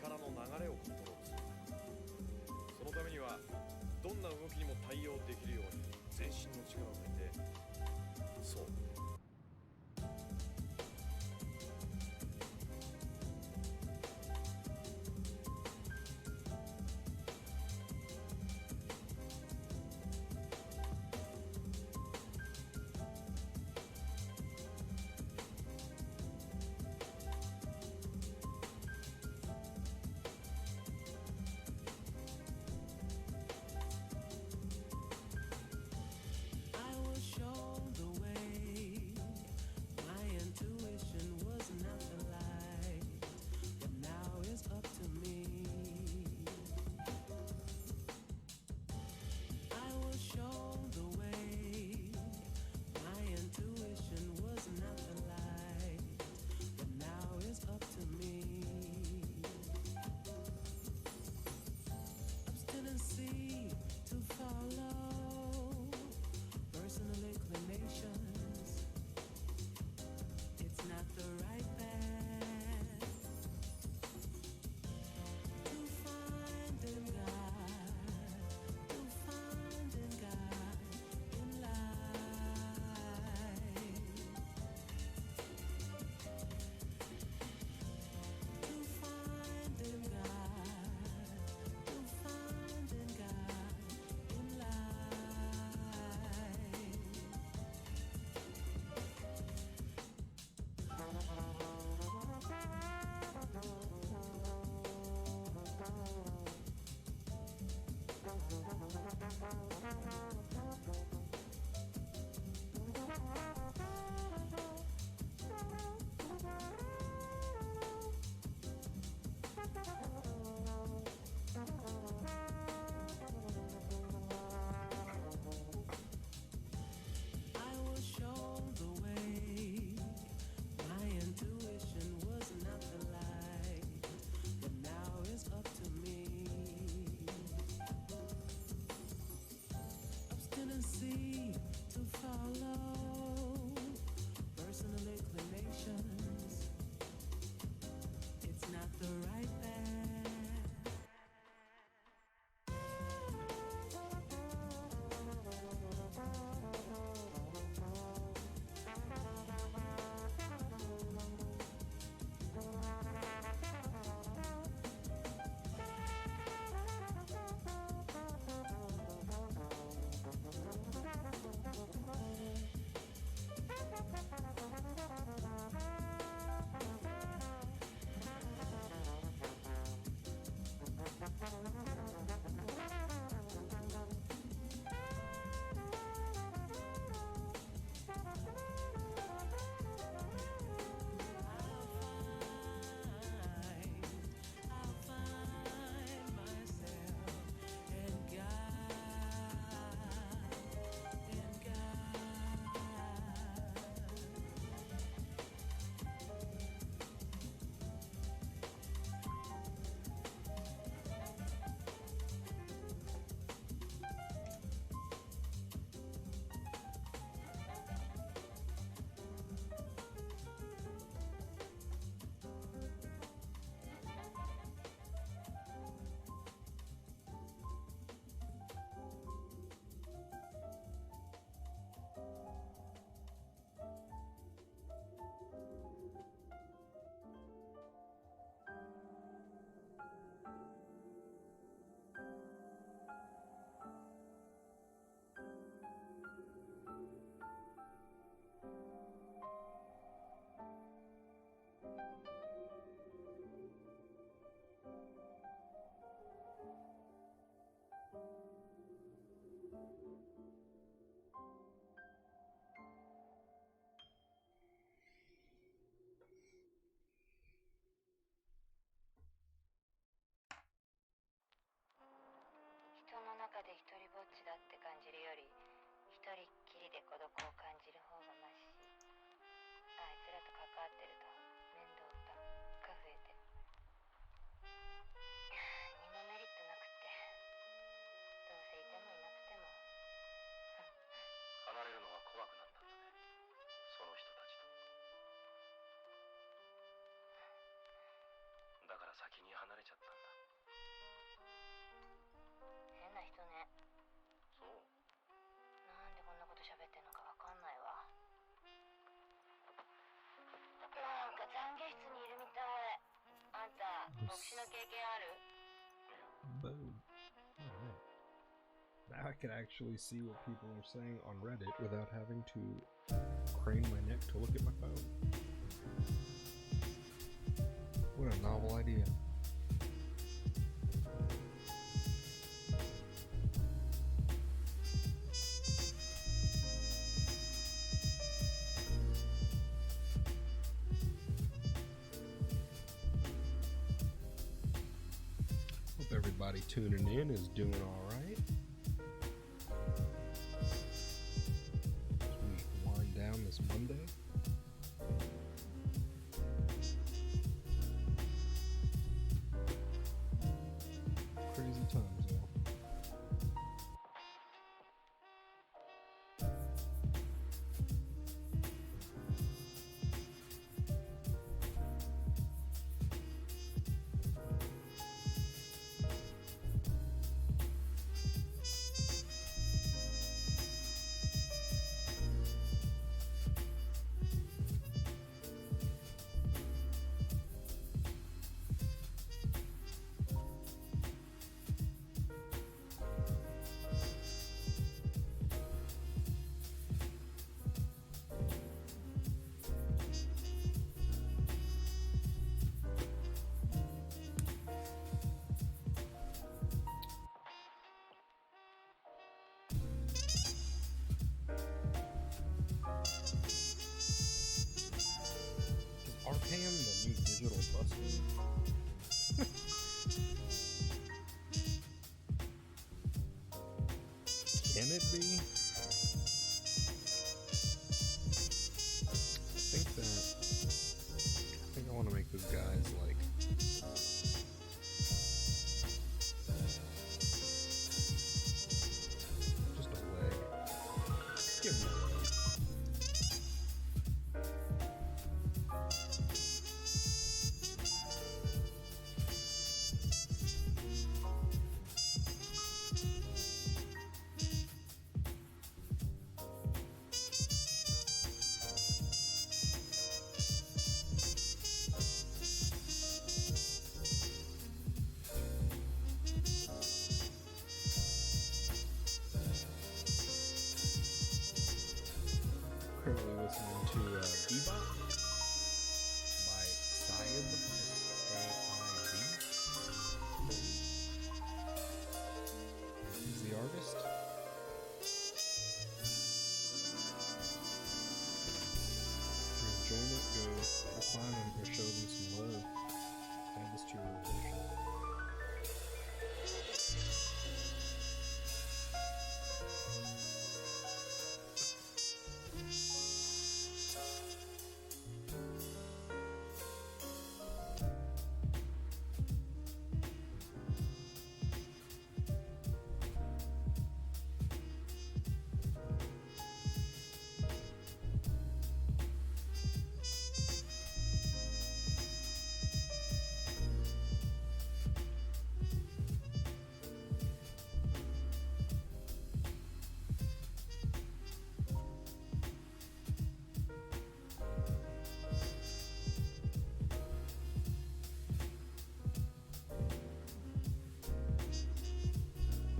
力の流れをコントロールする。そのためにはどんな動きにも対応できるように全身の力を抜いて、そう、人の中で一人ぼっちだって感じるより一人っきりで孤独を感じる方がマシ。あいつらと関わってると面倒ばっか増えて何もメリットなくって、どうせいてもいなくても離れるのは怖くなったんだね、その人たちと。だから先に離れちゃった。死の経験ある？ Boom. Alright. Now I can actually see what people are saying on Reddit without having to crane my neck to look at my phone. What a novel idea. Hope everybody tuning in is doing alright. As we wind down this Monday. Crazy times, though. Arkham the new digital buster? Can it be? I think I want to make those guys like just a leg. Give me a leg. Currently listening to Bebop by Saib, S-A-I-B. He's the artist. If you're enjoying it, go find them or show them some love. Add this to your rotation.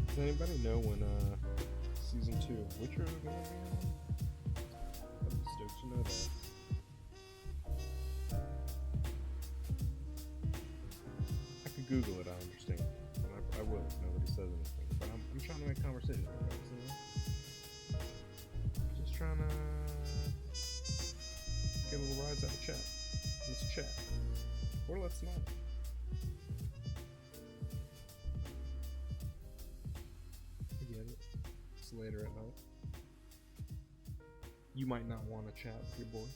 Does anybody know when season 2 of Witcher is going to be on? I'd be stoked to know that. I could Google it, I understand. I will if nobody says anything. But I'm trying to make conversation with guys, you know? Just trying to get a little rise out of chat. Let's chat. Or let's not. Later at night. You might not want to chat with your boy.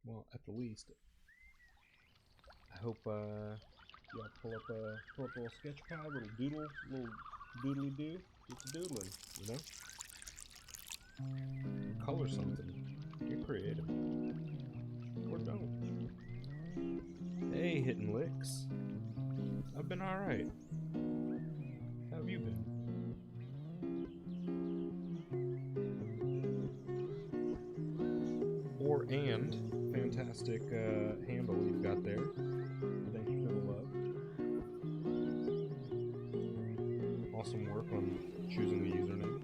Well, at the least, I hope y'all pull up a little sketch pad, little doodly do, get to doodling, you know? Color something. Get creative. Or don't. Hey, hitting licks. I've been alright. How have you been? And fantastic handle you've got there. Thank you for the love. Awesome work on choosing the username.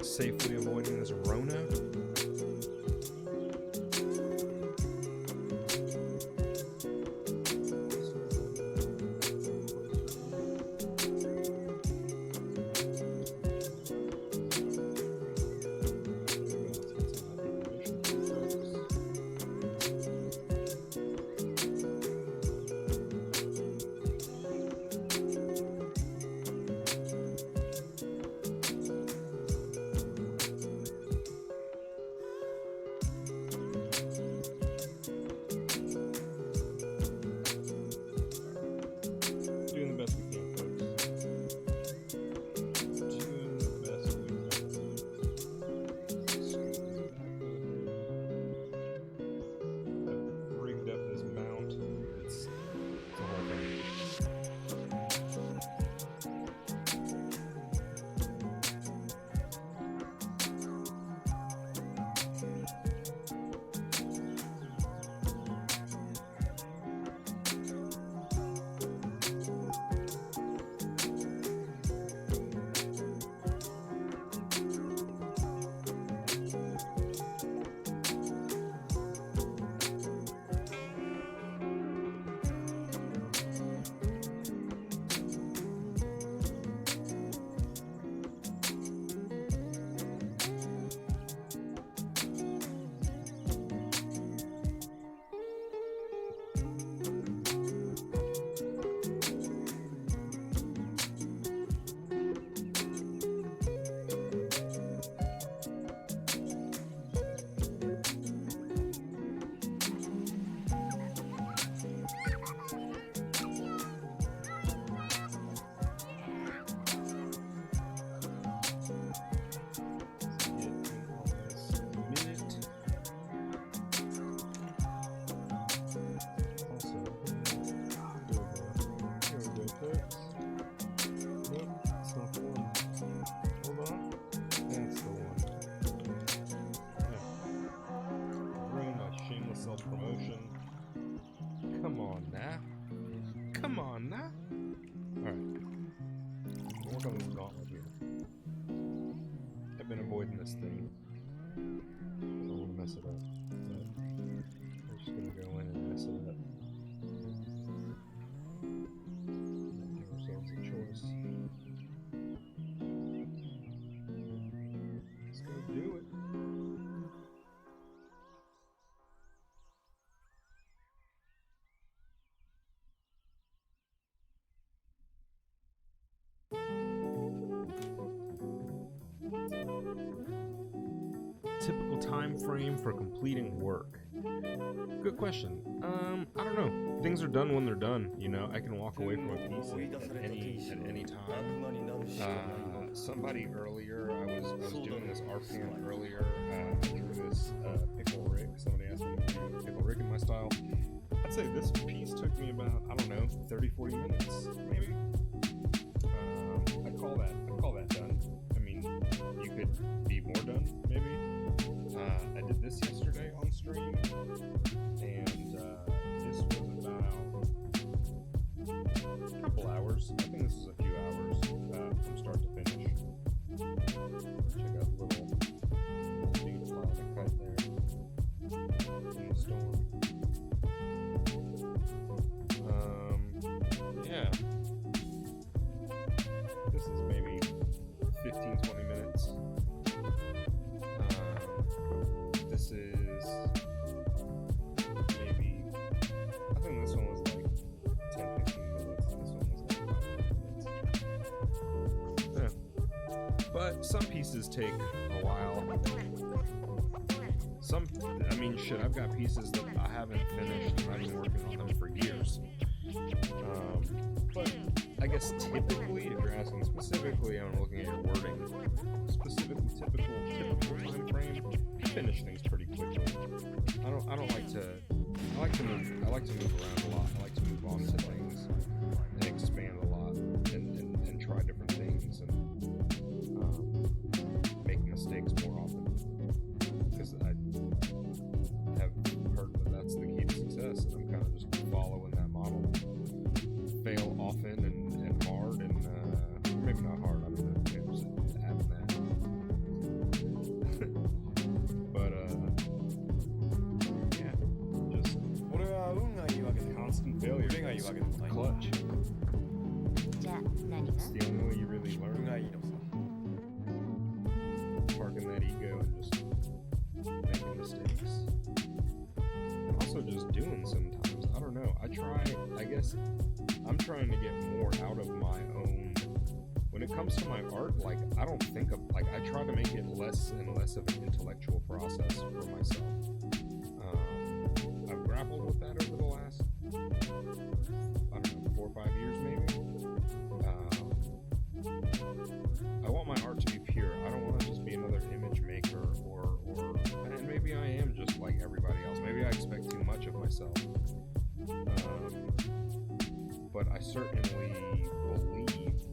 Safely avoiding this Rona. Avoiding this thing. I don't want to mess it up, but we're just going to go in and mess it up. Give ourselves a choice. Let's go do it. Typical time frame for completing work. Good question. I don't know. Things are done when they're done. You know, I can walk away from a piece at any time. Somebody earlier, I was doing this RPM earlier. I drew this pickle rig. Somebody asked me to do a pickle rig in my style. I'd say this piece took me about, I don't know, 30-40 minutes, maybe. I call that done. I mean, you could be more done, maybe. I did this yesterday on stream, and this was about a couple hours. I think this is a few hours from start to finish. Check out the little bead line I cut there in the storm. Yeah. But some pieces take a while. I've got pieces that I haven't finished and I've been working on them for years. But I guess typically, if you're asking specifically, I'm looking at your wording, specifically typical time frame, I finish things pretty quickly. I like to move around a lot. I like to move on to things and expand a lot and try different things and make mistakes more often. Because I have heard that that's the key to success, and I'm kind of just following that model. Fail often and hard, and maybe not hard. I don't know. Maybe just adding that. But yeah, just これは運がいいわけで constant failure. 腕がいいわけでもない Clutch. じゃあ何が It's the only way you really 運 learn. がいいのさ Parking that ego and just making mistakes. And also just doing sometimes. I don't know. I guess I'm trying to get more out of my own. When it comes to my art, like, I don't think of, like, I try to make it less and less of an intellectual process for myself. I've grappled with that over the last, I don't know, 4 or 5 years maybe. I want my art to be pure. I don't want to just be another image maker and maybe I am just like everybody else. Maybe I expect too much of myself. But I certainly believe that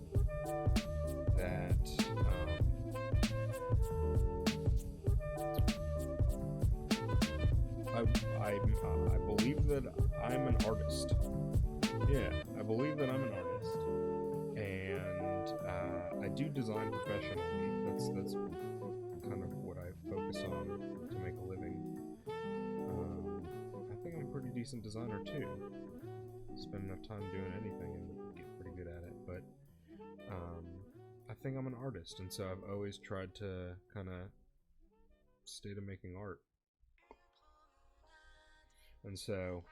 I believe that I'm an artist. Yeah, I believe that I'm an artist, and I do design professionally. That's kind of what I focus on to make a living. I think I'm a pretty decent designer too. Spend enough time doing anything and get pretty good at it, but I think I'm an artist, and so I've always tried to kind of stay to making art. And so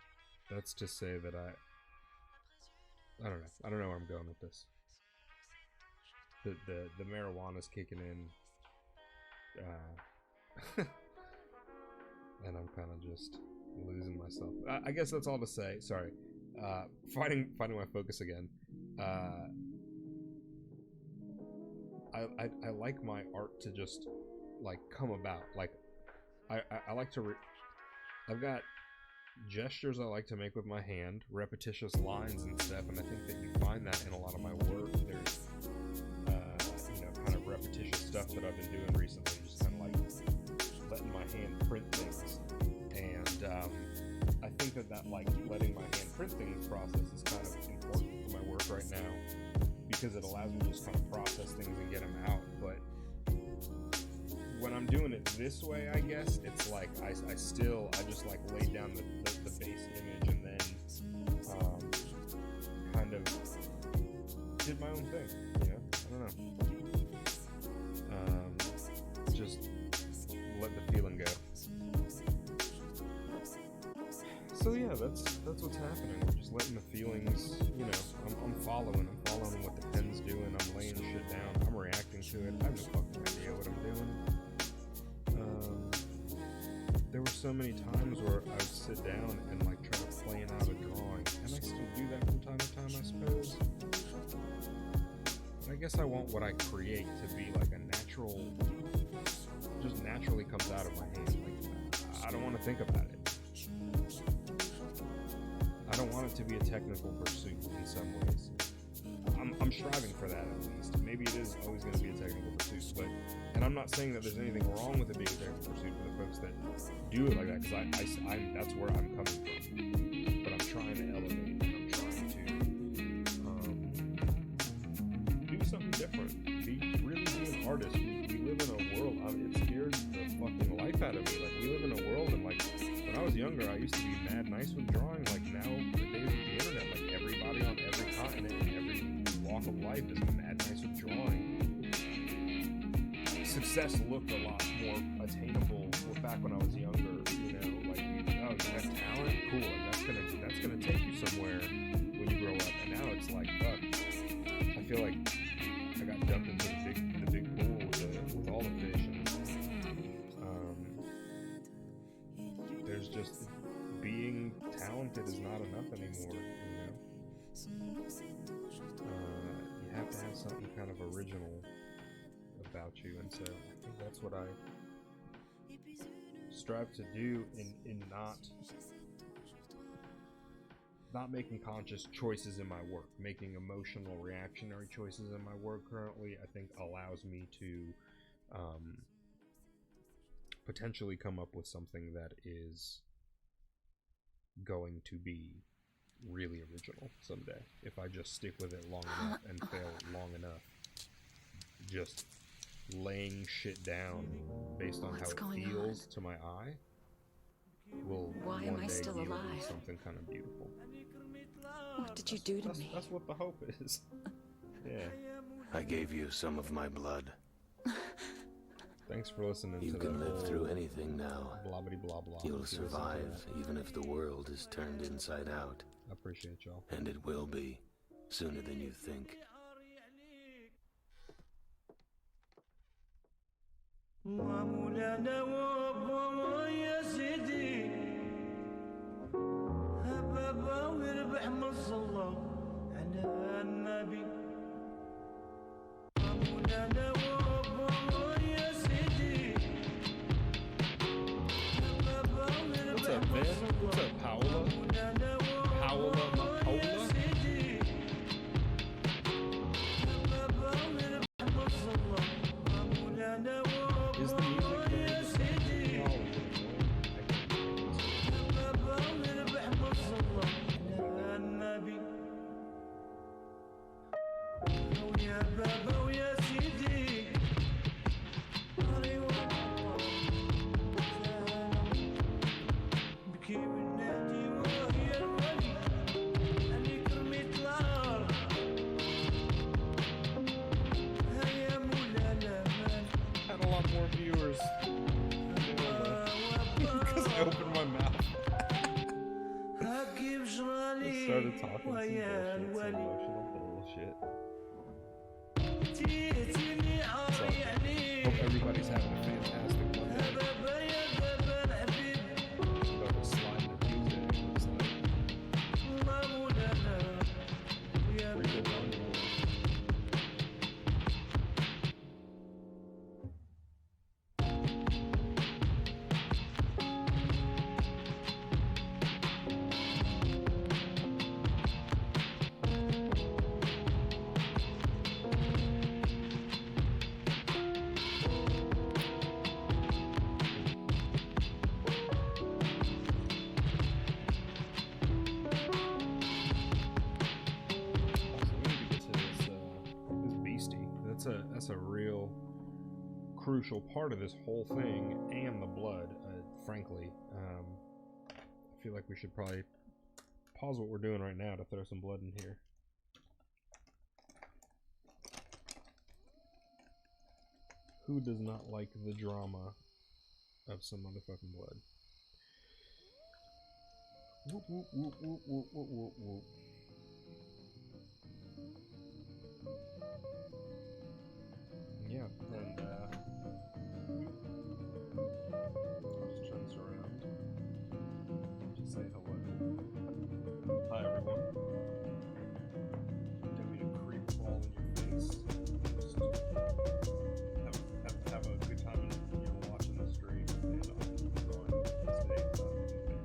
that's to say that I don't know where I'm going with this. The marijuana's kicking in, and I'm kind of just losing myself. I guess that's all to say. Sorry. Finding my focus again. I like my art to just like come about. Like I like to. I've got gestures I like to make with my hand, repetitious lines and stuff, and I think that you find that in a lot of my work. There's kind of repetitious stuff that I've been doing recently, just kind of like letting my hand print things, and I think that like letting my hand print things process is kind of important for my work right now, because it allows me to just kind of process things and get them out. But when I'm doing it this way, I guess it's like I just like laid down the base image and then kind of did my own thing, you know? I don't know. Just let the feeling go. So yeah, that's what's happening. We're just letting the feelings, you know, I'm following what the pen's doing. I'm laying shit down. I'm reacting to it. I have no fucking idea what I'm doing. There were so many times where I would sit down and like try to plan out a drawing, and I still do that from time to time, I suppose. But I guess I want what I create to be like a natural, just naturally comes out of my hand. Like I don't want to think about it. I don't want it to be a technical pursuit in some ways. I'm striving for that at least. Maybe it is always going to be a technical pursuit, and I'm not saying that there's anything wrong with it being a technical pursuit for the folks that do it like that, because that's where I'm coming from. But I'm trying to elevate, and I'm trying to do something different. Really be an artist. We live in a world. It scares the fucking life out of me. Like, we live in a world, and like when I was younger, I used to be mad nice with drawing. Like now, the days of the internet, like everybody on every continent and every walk of life is mad nice with drawing. Success looked a lot more attainable back when I was younger, you know, like, oh, you have talent, cool, like that's gonna take you somewhere when you grow up. And now it's like, fuck, I feel like I got dumped into the big pool with method is not enough anymore, you know? You have to have something kind of original about you, and so I think that's what I strive to do in not making conscious choices in my work. Making emotional reactionary choices in my work currently, I think, allows me to potentially come up with something that is going to be really original someday, if I just stick with it long enough and fail long enough. Just laying shit down based on What's how it going feels to my eye will Why one am I day still yield alive? something kind of beautiful. What did you do to me? That's what the hope is. Yeah. I gave you some of my blood. Thanks for listening You to can the live whole through anything now. blah blah blah blah. You'll If you listen to survive that. even if the world is turned inside out. I appreciate y'all. And it will be, sooner than you think. مولانا وابا يا سيدي بابا ويربح من الصلاة على النبي مولانا وابا يا سيدي بابا What's ويربح up, من Ben? What's up, Paola? مولانا Paola يا Mapola? سيدي بابا ويربح من الصلاة مولانا Is the music good? Y'all بابا ويربح من الصلاة على النبي ويا بابا ويا سيدي بكي والنادي وهي الولي أني كرميت العار هيا مولانا مال had a lot more viewers because I opened my mouth هاكي and بجرالي started talking some ويا bullshit, some الولي emotional bullshit. تيتيني عاري عليك Hope everybody's having a fantastic Monday. بابا يا بابا الحبيب About to slide into Tuesday, it looks like. ما مولانا ويا Pretty good run. That's a real crucial part of this whole thing, and the blood. Frankly, I feel like we should probably pause what we're doing right now to throw some blood in here. Who does not like the drama of some motherfucking blood? Whoop, whoop, whoop, whoop, whoop, whoop, whoop, whoop. Yeah, and I'll just turn this around. Just say hello. Hi, everyone. Don't mean to creep all in your face. Just have a good time and watching the stream, and I'll keep going mistakes on anything.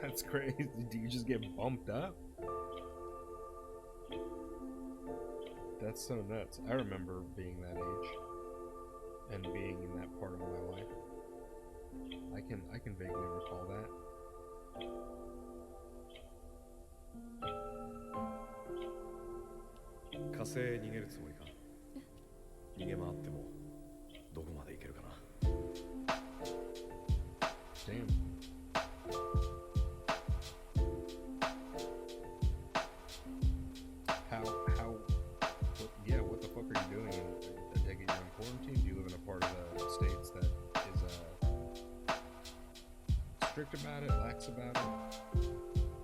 That's crazy. Do you just get bumped up? That's so nuts. I remember being that age and being in that part of my life. I can vaguely recall that. 火星へ逃げるつもりか。逃げ回ってもどこまで行けるかな。 Damn. What the fuck are you doing? I take it you're in quarantine? Do you live in a part of the States that is strict about it, lax about it?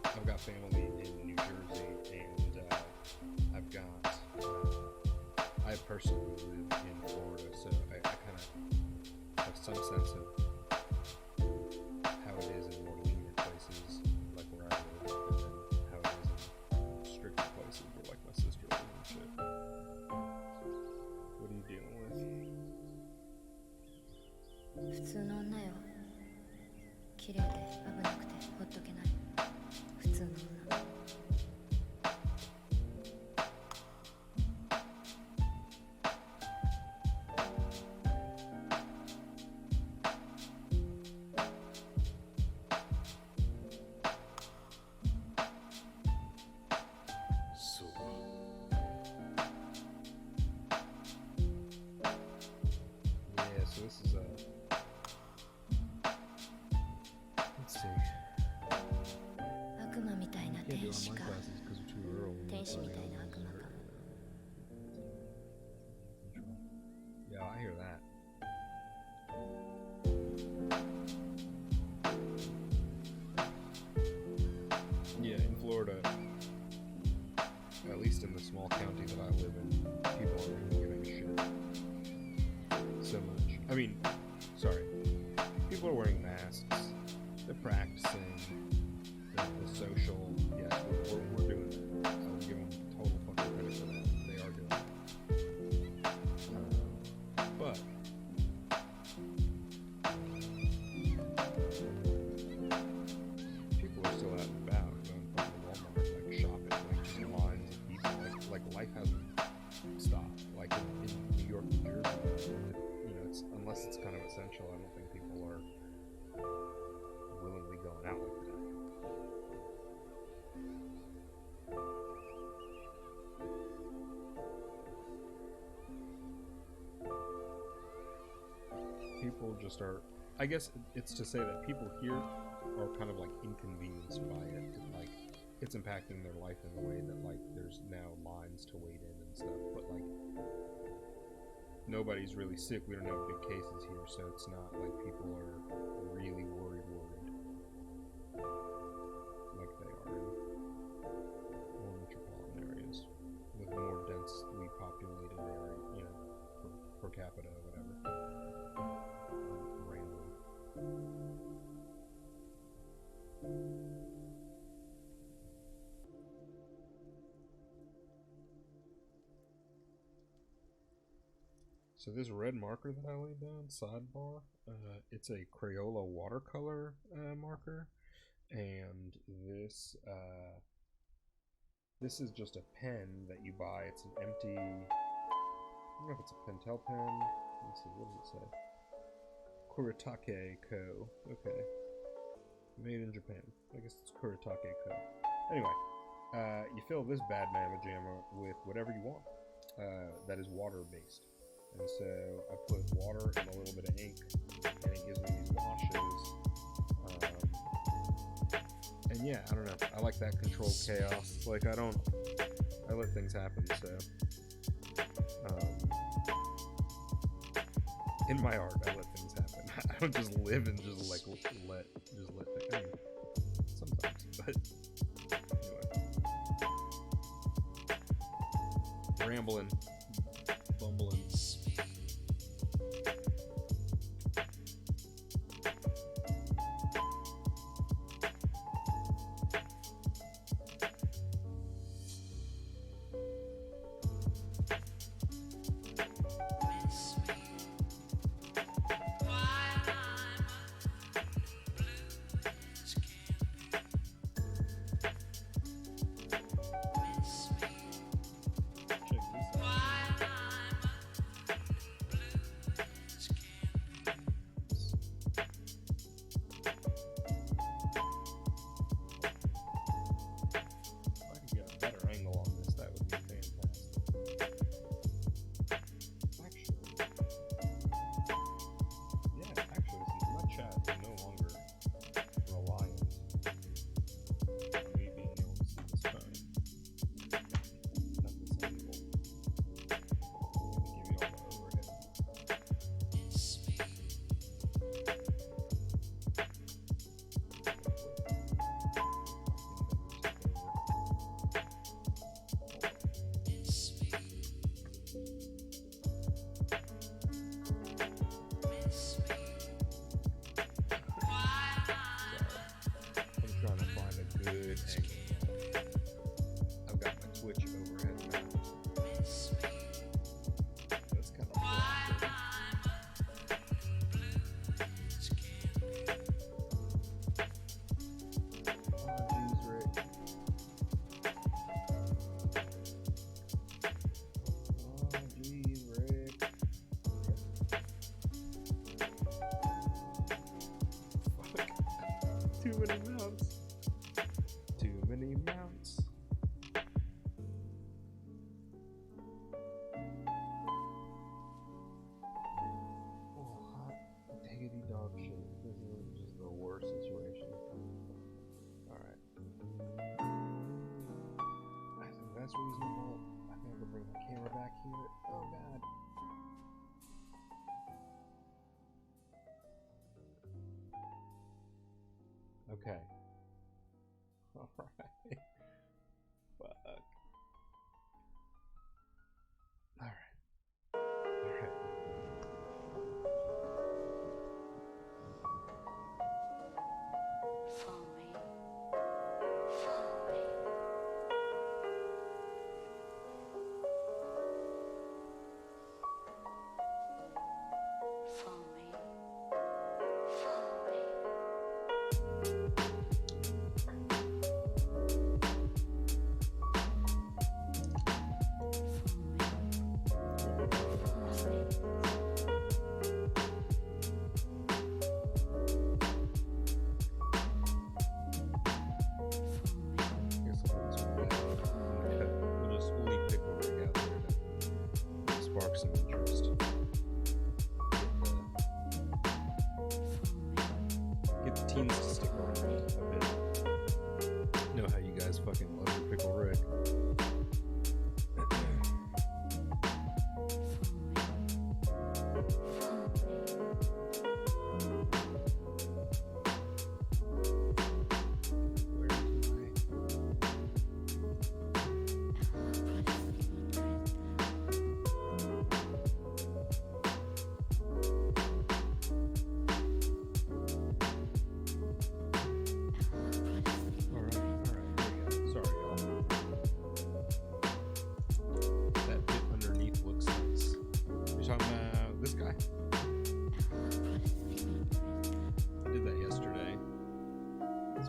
I've got family in New Jersey, and I personally live in Florida, so I kind of have some sense of how it is in more lenient places like where I live, and then how it is in stricter places where like my sister lives and shit. What are you dealing with? 普通の女よ。綺麗で危なくてほっとけない普通の女。そうか。Yeah, so this is let's see. 悪魔みたいな Can't do 天使 online か classes because we're too early. 天使みたいな悪魔か。 Yeah, I hear that. Yeah, in Florida, at least in the small county that I live in, people aren't giving a shit so much. I mean, sorry, people are wearing masks, they're practicing, the social, yes, we're doing it. I will give them total fucking credit for that. They are doing it. But people are still out and about, going fucking Walmart, like shopping, like just lines of people, like life hasn't stopped. Like in New York, New Jersey, you know, it's unless it's kind of essential. I don't think people are willingly going out like that. People just are, I guess it's to say that people here are kind of like inconvenienced by it. Like it's impacting their life in the way that like there's now lines to wait in and stuff, but like nobody's really sick. We don't have big cases here, so it's not like people are really worried like they are in more metropolitan areas with more densely populated area, you know, per capita or whatever. Random. So this red marker that I laid down, sidebar, it's a Crayola watercolor marker, and this is just a pen that you buy. It's an empty, I don't know if it's a Pentel pen. Let's see, what does it say? Kuretake Co. Okay. Made in Japan. I guess it's Kuretake Co. Anyway, you fill this bad mamma jamma with whatever you want that is water-based. And so I put water and a little bit of ink, and it gives me these washes. And yeah, I don't know. I like that controlled chaos. Like I let things happen. So in my art, I let things happen. I don't just live and just let things. I mean, sometimes, but anyway, rambling, bumbling. that's reasonable. I think I can bring my camera back here. Oh god. Okay. Alright. Fuck. Alright. Alright. Follow me. Follow me. Follow me. Follow me. We'll leave Pickle Rick out there to spark some interest. Get the teens to stick around a bit. Know how you guys fucking love your Pickle Rick.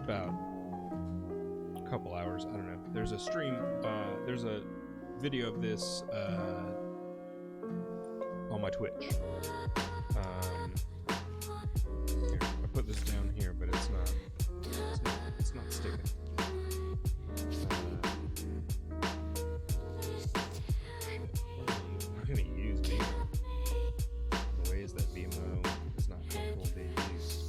About a couple hours. I don't know. There's a stream. There's a video of this on my Twitch. Here, I put this down here, but it's not. It's not sticking. We're gonna use Vimeo. The ways that Vimeo is not comfortable being used.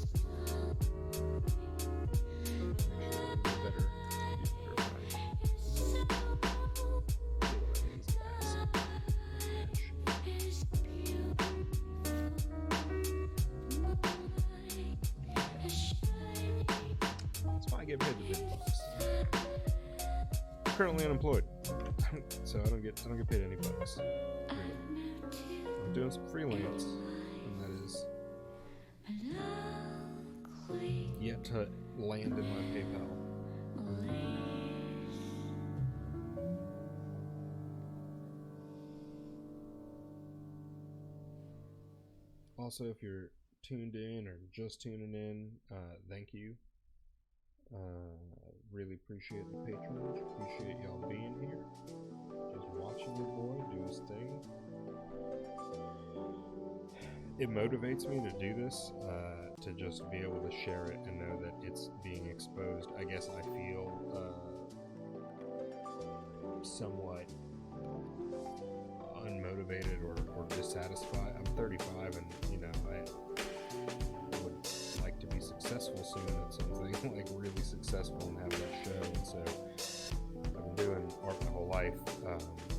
Currently unemployed, so I don't get paid any bucks. I'm doing some freelance, and that is yet to land in my PayPal. Also, if you're tuned in or just tuning in, thank you. Really appreciate the patronage. Appreciate y'all being here. Just watching your boy do his thing. It motivates me to do this, to just be able to share it and know that it's being exposed. I guess I feel somewhat unmotivated or dissatisfied. I'm 35 and, you know, I would like to be successful soon at something, like really successful and have that show. And so I've been doing art my whole life.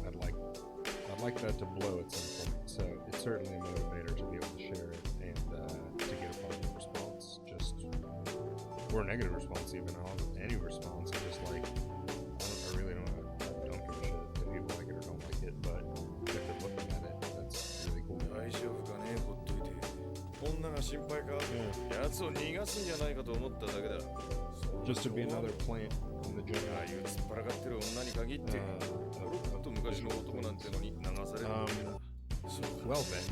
I'd like that to blow at some point. So it's certainly a motivator to be able to share it and to get a positive response, or a negative response even. Any response. I'm just like, I really don't give a shit if people like it or don't like it, but if they're looking at it, that's really cool. 大丈夫かね、ほっといて。女が心配か、奴を逃がすんじゃないかと思っただけだ。Just to be another plant in the jungle. ああいう突っ張らがってる女に限って、もっと昔の男なんてのに流されるんだ。Well then,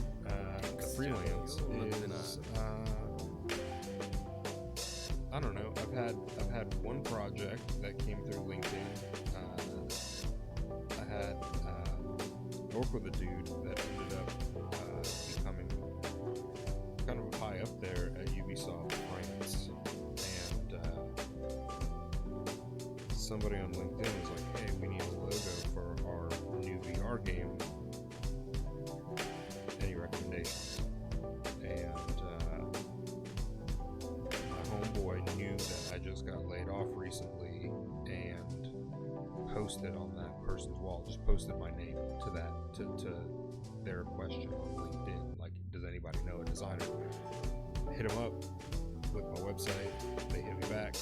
the freelance is, I don't know. I've had one project that came through LinkedIn. I had work with a dude that ended up becoming kind of high up there at Ubisoft France, and somebody on LinkedIn was like, "Hey, we need a logo for our new VR game. Any recommendations?" And my homeboy knew that I just got laid off recently and posted on that person's wall, just posted my name to that, to their question on LinkedIn. Like, does anybody know a designer? Hit them up with my website. They hit me back.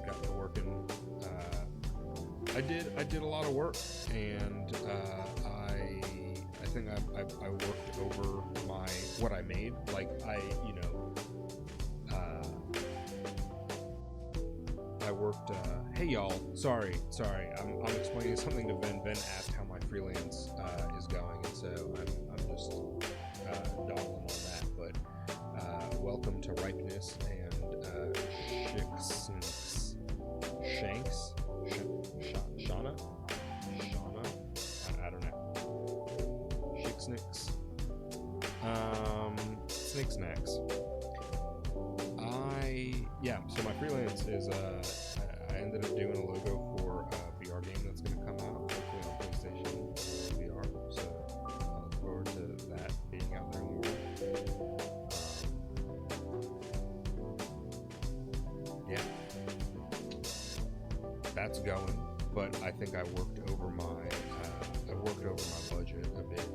Got to working. I did a lot of work, and I think I worked over what I made. Like, I worked. Hey y'all, sorry. I'm explaining something to Ben. Ben asked how my freelance is going, and so I'm just dawdling on that. But welcome to Ripeness and Shanks. Shauna? I don't know. Snicksnacks. Snicksnacks. So my freelance is I ended up doing a logo for a VR game that's going to come out hopefully on PlayStation VR. So I look forward to that being out there in the world. That's going, but I think I worked over my budget a bit.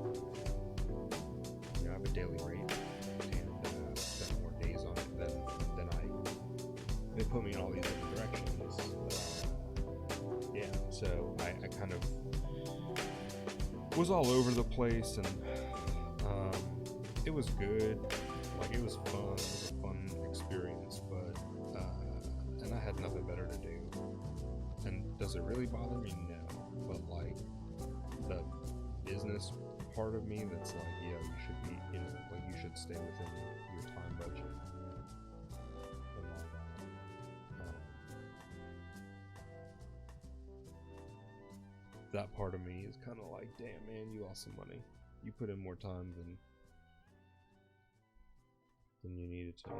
You know, I have a daily rate, and spent more days on it than they put me in all these different directions. So I kind of was all over the place, and it was good. Like, it was fun. It was a fun experience, but and I had nothing better to do. And does it really bother me? No. But like the business part of me that's like, yeah, you should be, like, you should stay within your time budget and all that. That part of me is kind of like, damn, man, you lost some money. You put in more time than you needed to.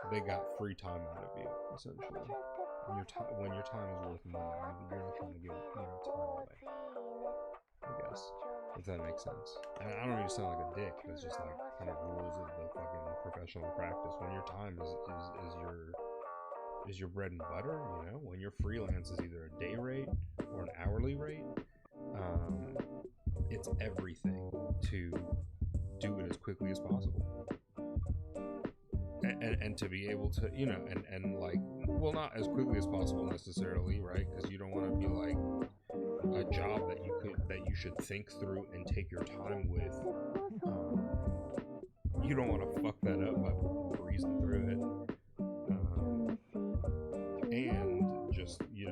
They got free time out of you, essentially. When your time is worth money, you're not trying to give time away, I guess, if that makes sense. And I don't mean to sound like a dick, but it's just like kind of rules of the fucking professional practice. When your time is your bread and butter, when your freelance is either a day rate or an hourly rate, it's everything to do it as quickly as possible. And to be able to, and like, well, not as quickly as possible necessarily, right? Because you don't want to be like a job that you should think through and take your time with. You don't want to fuck that up by breezing through it. And just, you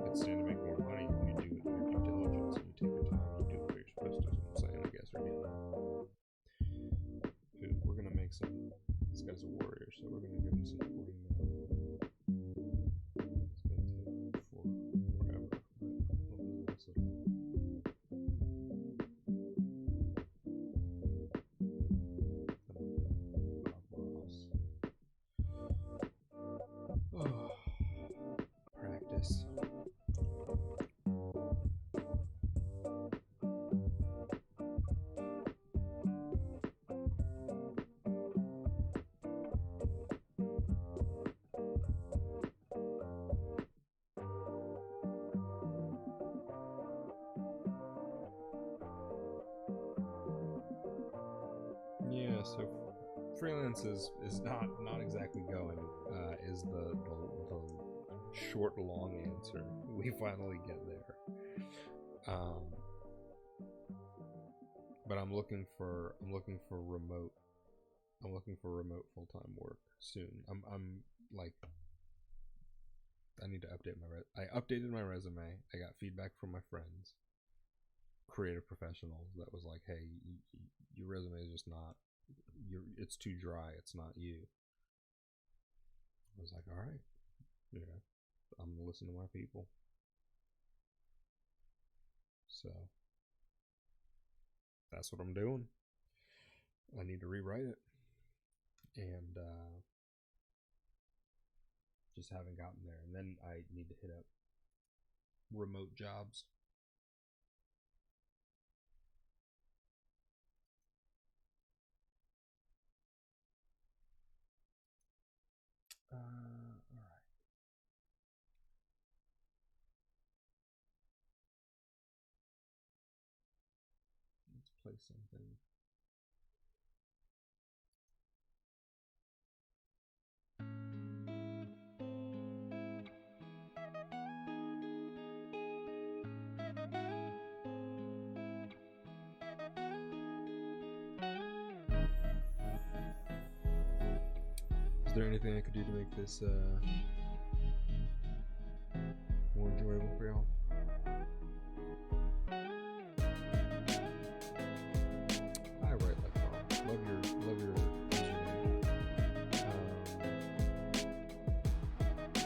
could stand to make more money if you do your due diligence and you take your time and you do what you're supposed to. Is what I'm saying, I guess, right now. Dude, we're gonna make some. This guy's a warrior, so we're gonna give him some 40 minutes. It's gonna take forever, but we'll mess it up. Bob Ross. Practice. Yeah, so freelance is not exactly going, is the short long answer. We finally get there. But I'm looking for remote full-time work soon. I'm like, I need to update I updated my resume. I got feedback from my friends, creative professionals, that was like, hey, your resume is just not, it's too dry, it's not you. I was like, all right, I'm gonna listen to my people. So that's what I'm doing. I need to rewrite it, and just haven't gotten there. And then I need to hit up remote jobs. All right. play something. Is there anything I could do to make this more enjoyable for y'all? I write like y'all. Love your username.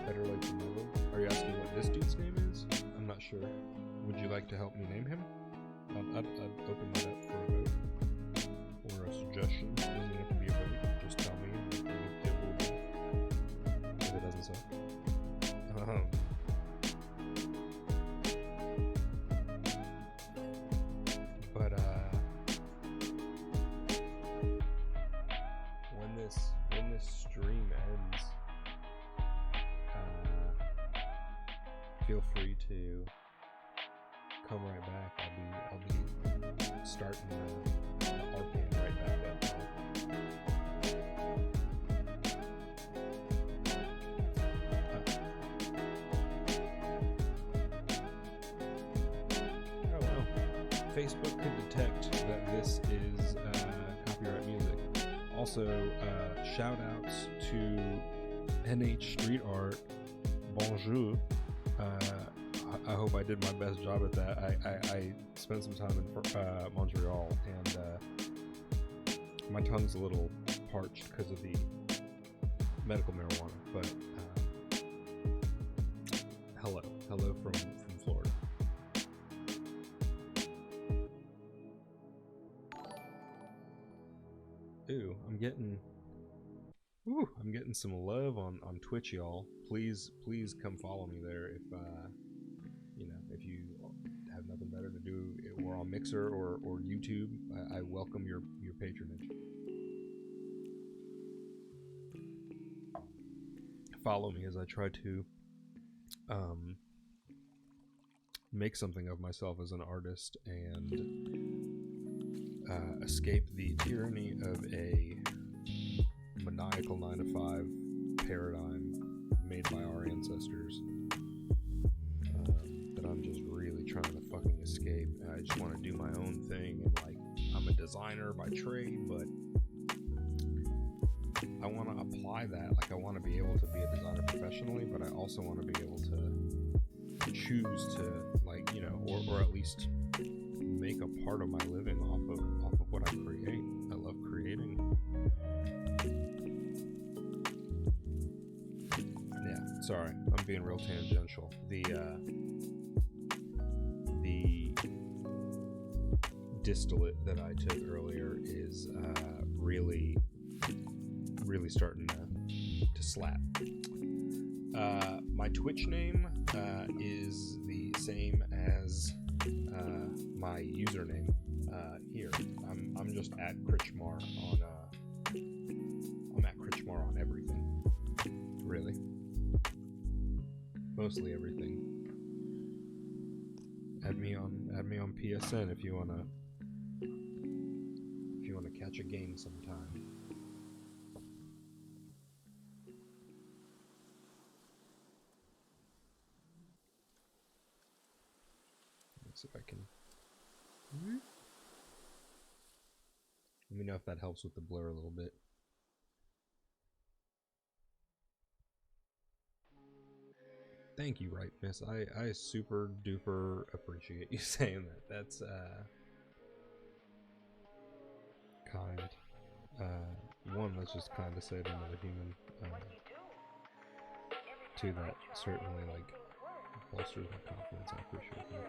Better late than never. Are you asking what this dude's name is? I'm not sure. Would you like to help me name him? I'd open that up for a vote or a suggestion. It doesn't have to be a vote. Just tell me. It will be. If it doesn't say. But when this stream ends, feel free to come right back. I'll be starting the RPM right back up. Oh wow. Facebook could detect that this is copyright music. Also, shout outs to NH Street Art. Bonjour. I hope I did my best job at that. I spent some time in Montreal, and my tongue's a little parched because of the medical marijuana. But hello from Florida. Ooh, I'm getting some love on Twitch, y'all. Please come follow me there if if you have nothing better to do, or on Mixer or YouTube. I welcome your patronage. Follow me as I try to make something of myself as an artist and escape the tyranny of a maniacal 9-to-5 paradigm made by our ancestors that I'm just really trying to fucking escape. I just want to do my own thing, and like, I'm a designer by trade, but I want to apply that. Like, I want to be able to be a designer professionally, but I also want to be able to choose to, like, or at least make a part of my living off of what I create. I love creating. Yeah, sorry, I'm being real tangential. The distillate that I took earlier is really starting to slap. My Twitch name is the same as my username here. I'm just at Critchmar on I'm at Critchmar on everything. Really. Mostly everything. Add me on PSN if you wanna catch a game sometime. Let's see if I can. Let me know if that helps with the blur a little bit. Thank you, Right Miss. I super duper appreciate you saying that. That's kind. One, that's just kind to say to another human. Two, that certainly like bolsters my confidence. I appreciate that.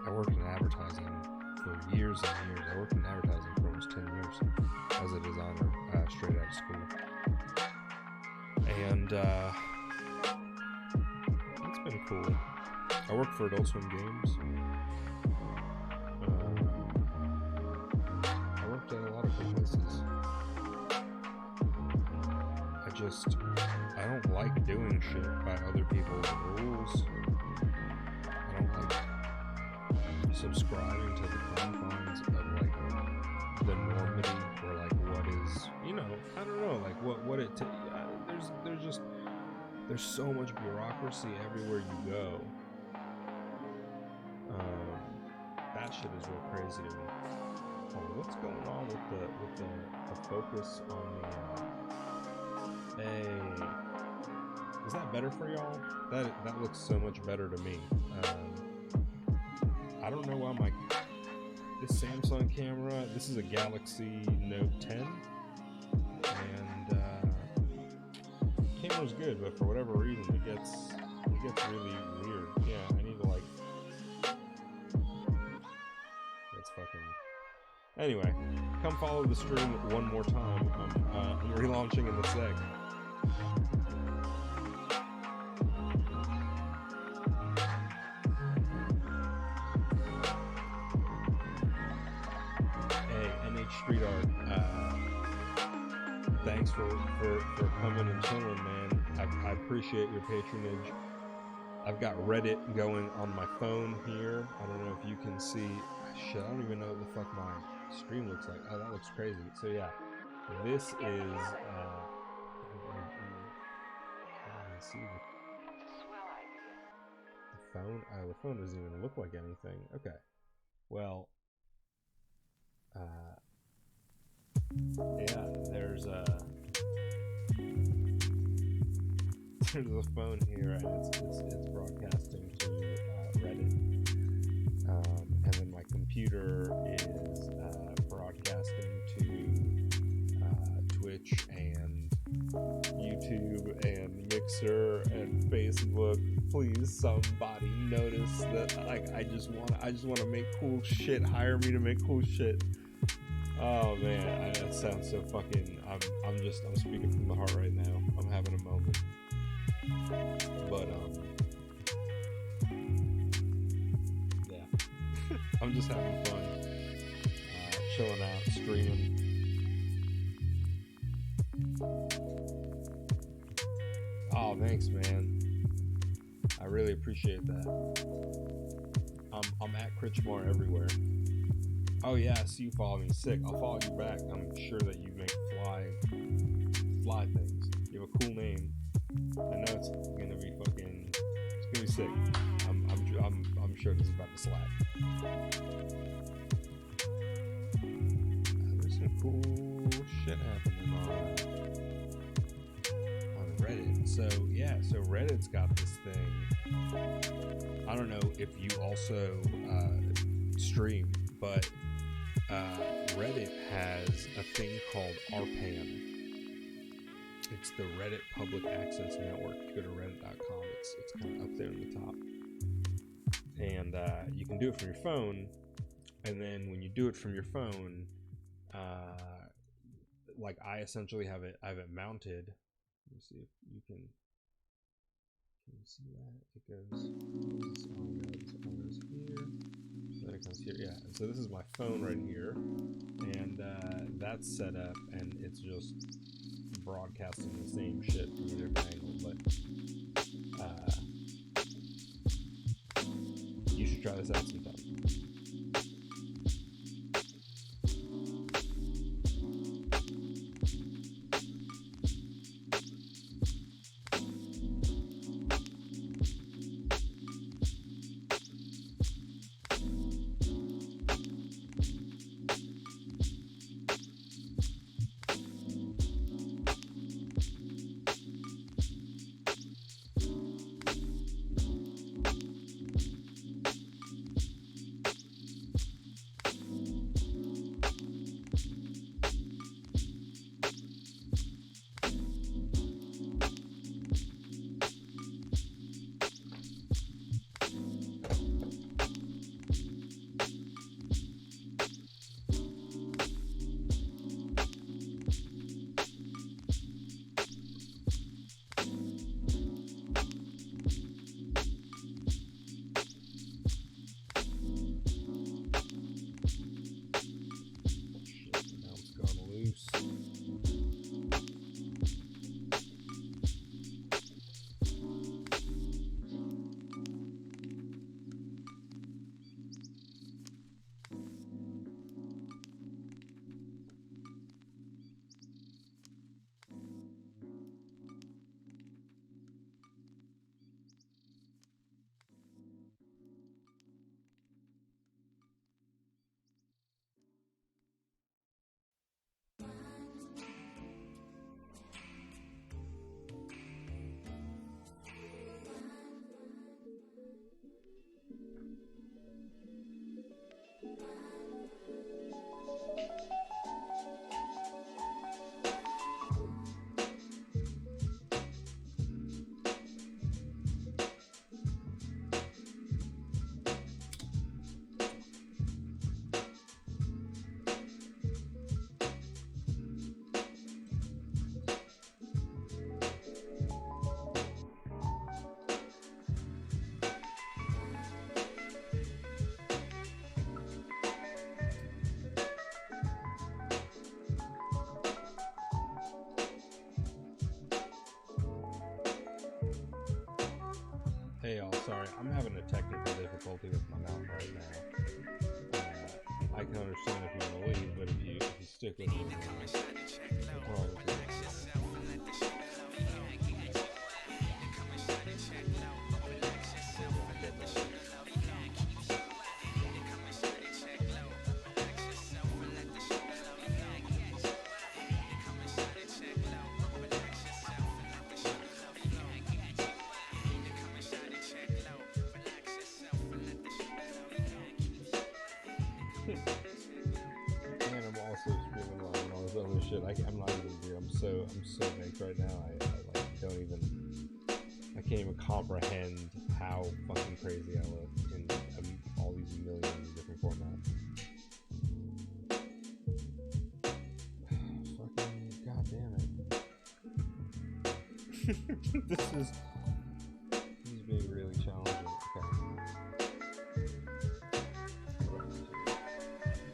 I worked in advertising for years and years. I worked in advertising for almost 10 years as a designer, straight out of school. And it's been cool. I worked for Adult Swim Games. I worked at a lot of good places. I don't don't like doing shit by other people's rules. I don't like subscribing to the confines of like the normity or like what is, you know, I don't know, like what it takes. There's so much bureaucracy everywhere you go. That shit is real crazy to me. Oh, what's going on with the focus on the hey, is that better for y'all? That looks so much better to me. I don't know why this Samsung camera, this is a Galaxy Note 10, and camera's good, but for whatever reason it gets really weird. Yeah, I need to like, that's fucking. Anyway, come follow the stream one more time. I'm relaunching in a sec. Street Art, thanks for coming and chilling, man. I appreciate your patronage. I've got Reddit going on my phone here. I don't know if you can see. Shit, I don't even know what the fuck my stream looks like. Oh, that looks crazy. So yeah, this is I can see the phone. Oh, the phone doesn't even look like anything. Okay, well. Yeah, there's a phone here, and it's broadcasting to Reddit, and then my computer is broadcasting to Twitch and YouTube and Mixer and Facebook. Please, somebody notice that. Like, I just want to make cool shit. Hire me to make cool shit. Oh man, that sounds so fucking. I'm speaking from the heart right now. I'm having a moment. But yeah, I'm just having fun, chilling out, streaming. Oh, thanks, man. I really appreciate that. I'm at Critchmore everywhere. Oh yeah, I see you follow me. Sick. I'll follow you back. I'm sure that you make fly things. You have a cool name. I know it's gonna be fucking. It's gonna be sick. I'm sure this is about to slap. There's some cool shit happening on Reddit. So yeah, so Reddit's got this thing. I don't know if you also stream, but Reddit has a thing called RPAN. It's the Reddit Public Access Network. If you go to reddit.com, it's kind of up there in the top. And you can do it from your phone. And then when you do it from your phone, like I essentially have it mounted. Let me see if you can see that. It goes here. Then it comes here. Yeah, so this is my phone right here, and that's set up, and it's just broadcasting the same shit from a different angle. But you should try this out sometime. Hey y'all, sorry, I'm having a technical difficulty with my mouth right now. I can understand if you want to leave, but if you stick with me, we'll probably do it. And I'm also streaming live and all this other shit. I'm not even here. I'm so baked right now. I like don't even. I can't even comprehend how fucking crazy I look in all these millions of different formats. Fucking goddamn it! This is being really challenging. Okay.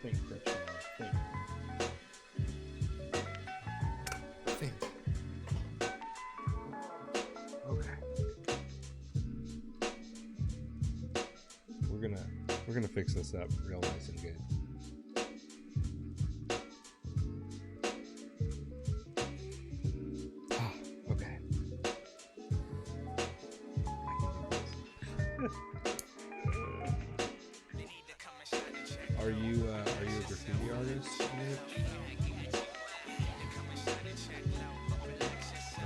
Think, Christian. Think. Okay. We're gonna fix this up real nice and good. Okay. Are you a graffiti artist, Mitch?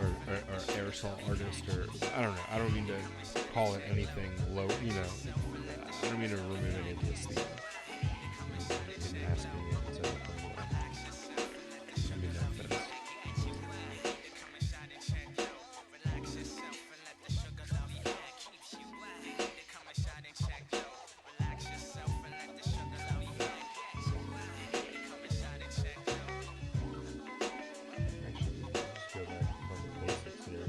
Or aerosol artist, or I don't know. I don't mean to call it anything low. You know, I don't mean to remove any of this. In asking it, so I mean no offense. Actually, let's go back to fucking basics here.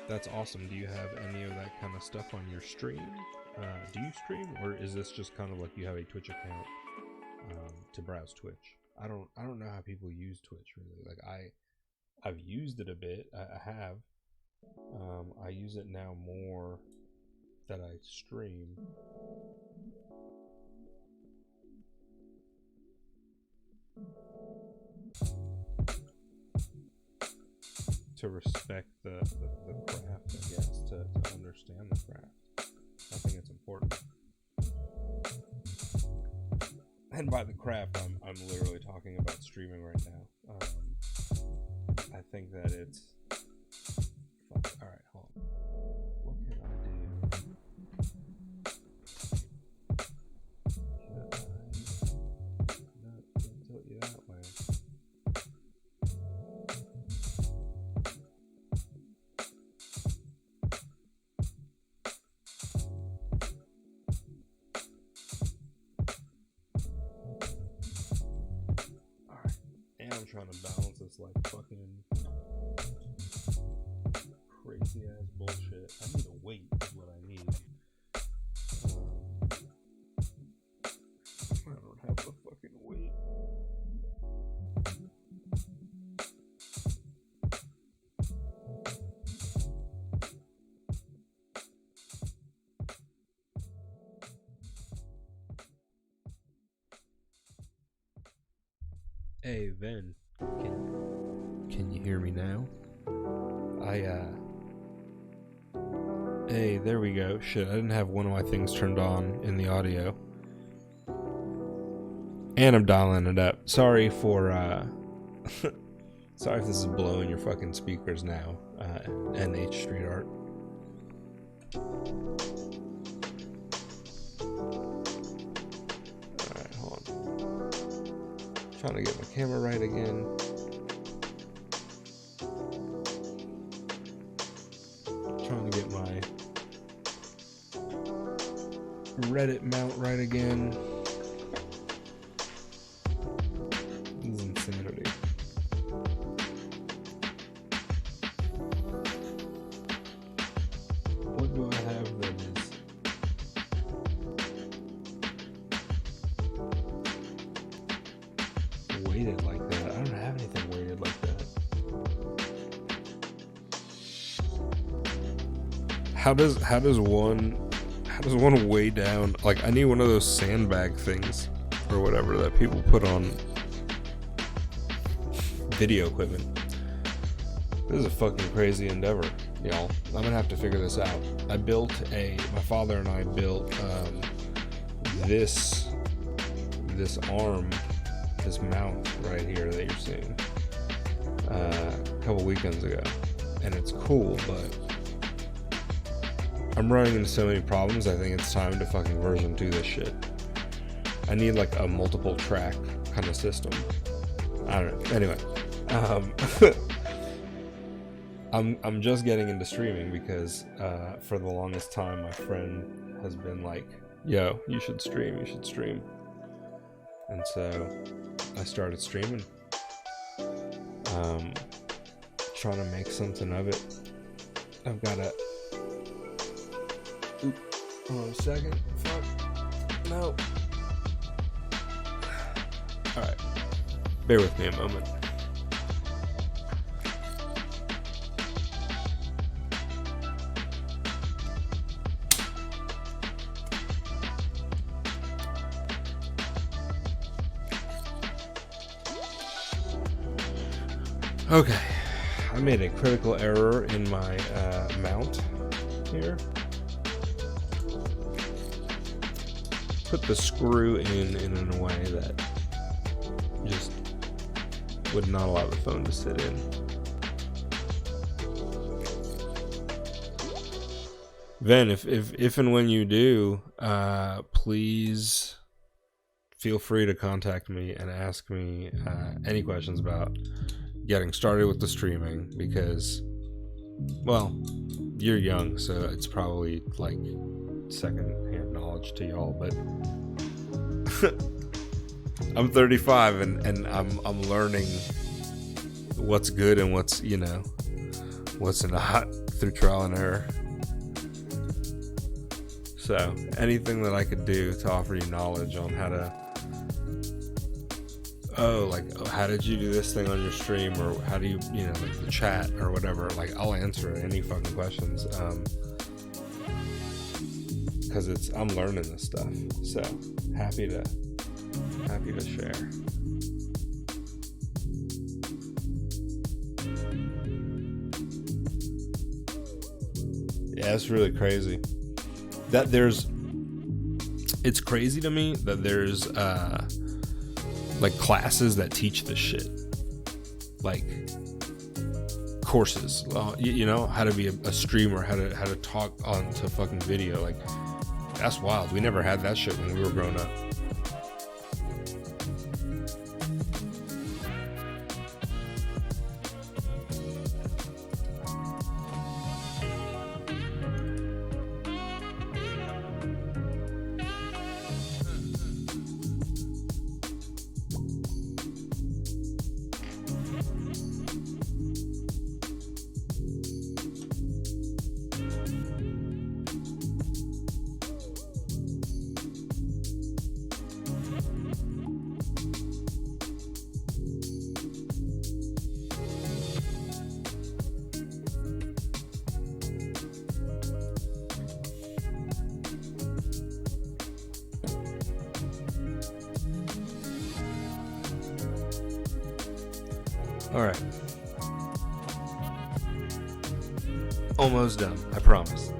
That's awesome. Do you have any of that kind of stuff on your stream? Do you stream, or is this just kind of like you have a Twitch account to browse Twitch? I don't know how people use Twitch really. Like I've used it a bit. I have. I use it now more that I stream. To respect the craft, I guess, to understand the craft. I think it's important. And by the craft, I'm literally talking about streaming right now. I think that it's... Fuck. Alright, hold on. What can I do? No, don't tilt you that way. I'm trying to balance this like fucking crazy ass bullshit. I need a weight is what I need. I don't have the fucking weight. Hey, Ven, can you hear me now? Hey, there we go. Shit, I didn't have one of my things turned on in the audio. And I'm dialing it up. Sorry for, sorry if this is blowing your fucking speakers now, NH Street Art. Alright, hold on. Trying to get my camera right again. Trying to get my Reddit mount right again. This is insanity. weighted like that. I don't have anything weighted like that. How does one weigh down? Like, I need one of those sandbag things or whatever that people put on video equipment. This is a fucking crazy endeavor, y'all. I'm gonna have to figure this out. My father and I built this arm, this mount right here that you're seeing a couple weekends ago, and it's cool, but I'm running into so many problems. I think it's time to fucking version 2 this shit. I need like a multiple track kind of system. I don't know. Anyway, I'm just getting into streaming because for the longest time my friend has been like, yo, you should stream. And so I started streaming. Trying to make something of it. I've got a... Oop. Hold on a second. Fuck. No. Alright. Bear with me a moment. Okay, I made a critical error in my mount here. Put the screw in a way that just would not allow the phone to sit in. Then, if and when you do, please feel free to contact me and ask me any questions about getting started with the streaming, because, well, you're young, so it's probably like second-hand knowledge to y'all, but I'm 35 and I'm learning what's good and what's not through trial and error. So anything that I could do to offer you knowledge on how to, how did you do this thing on your stream, or how do you, like the chat or whatever, like I'll answer any fucking questions, because I'm learning this stuff, so happy to share. Yeah, it's really crazy that it's crazy to me that there's like classes that teach this shit, like courses, how to be a streamer, how to talk onto fucking video. Like, that's wild. We never had that shit when we were growing up. Alright. Almost done, I promise.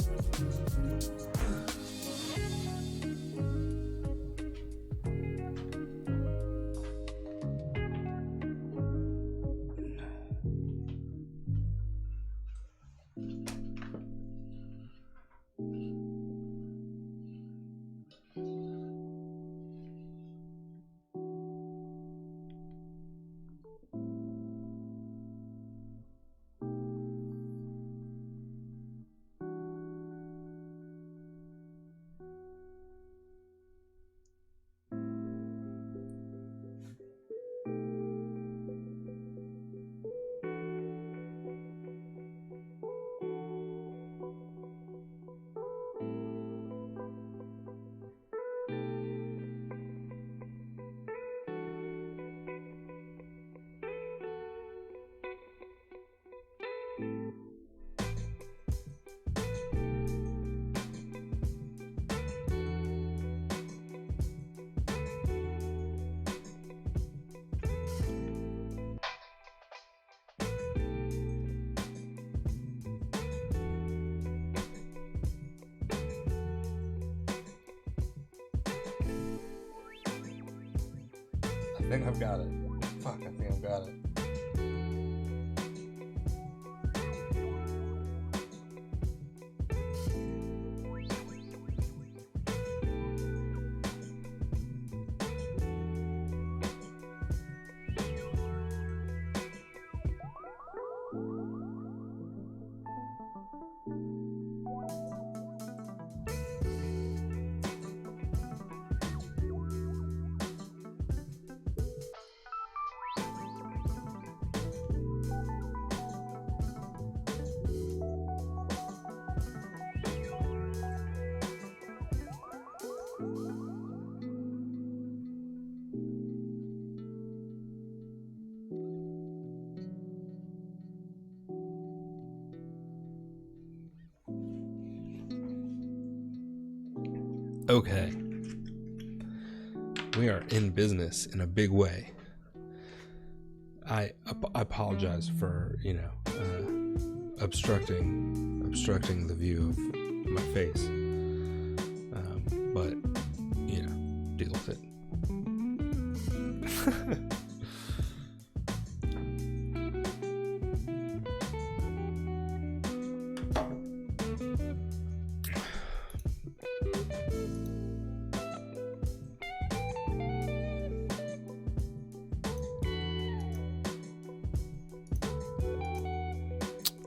think I've got it. Fuck, I think I've got it. Okay. We are in business in a big way. I apologize for, obstructing the view of my face. But, deal with it.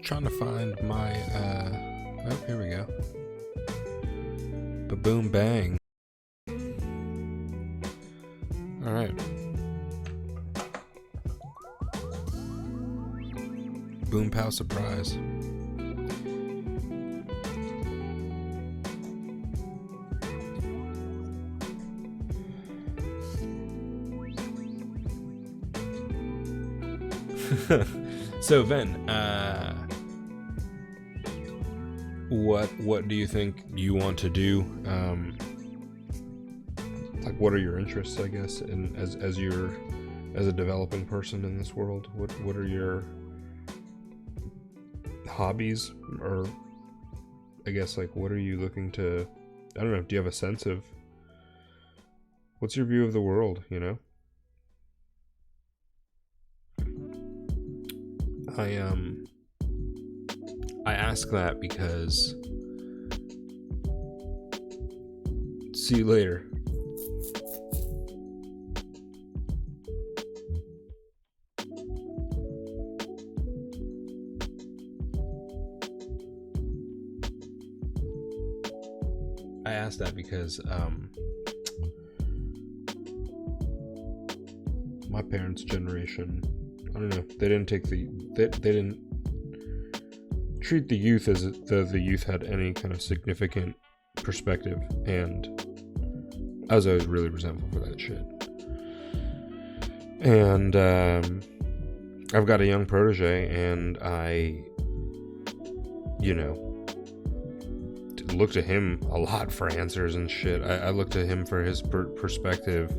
Trying to find my oh, here we go. Ba-boom bang. All right. Boom pow surprise. So Ven, what do you think you want to do? Like, what are your interests, I guess, and as a developing person in this world? What are your hobbies, or I guess, like, what are you looking to? I don't know. Do you have a sense of what's your view of the world? I ask that because, see you later. I ask that because my parents' generation, I don't know, they didn't treat the youth as the youth had any kind of significant perspective, and I was always really resentful for that shit. And I've got a young protege, and I look to him a lot for answers and shit. I look to him for his perspective,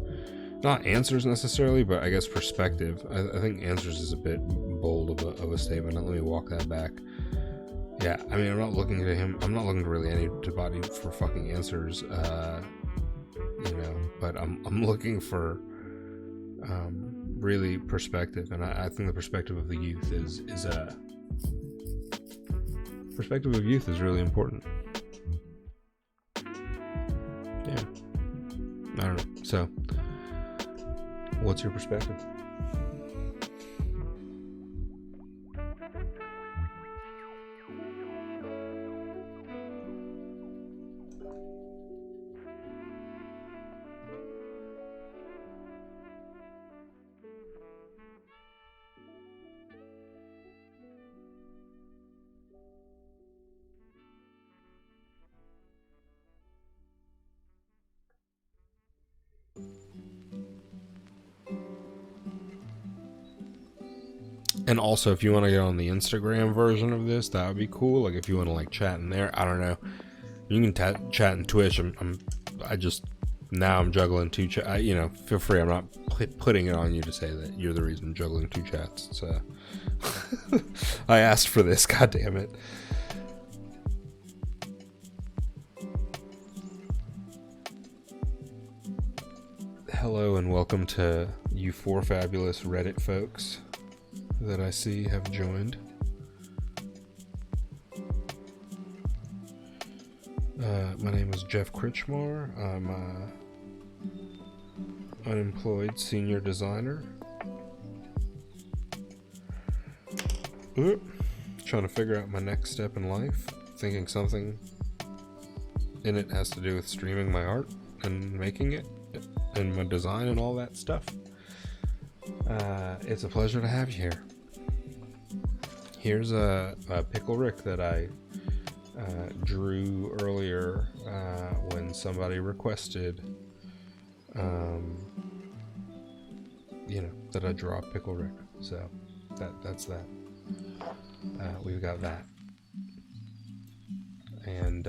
not answers necessarily, but I guess perspective. I think answers is a bit bold of a statement. Let me walk that back. Yeah, I mean, I'm not looking to him. I'm not looking to really anybody for fucking answers, but I'm looking for really perspective, and I think the perspective of the youth is perspective of youth is really important. Yeah, I don't know. So, what's your perspective? And also, if you want to get on the Instagram version of this, that would be cool. Like, if you want to like chat in there, I don't know. You can chat in Twitch. I'm juggling two chats. Feel free. I'm not putting it on you to say that you're the reason I'm juggling two chats. So I asked for this. God damn it. Hello and welcome to you four fabulous Reddit folks that I see have joined. My name is Jeff Critchmore. I'm an unemployed senior designer. Trying to figure out my next step in life. Thinking something in it has to do with streaming my art and making it and my design and all that stuff. It's a pleasure to have you here. Here's a Pickle Rick that I drew earlier when somebody requested that I draw Pickle Rick. So that's that. We've got that. And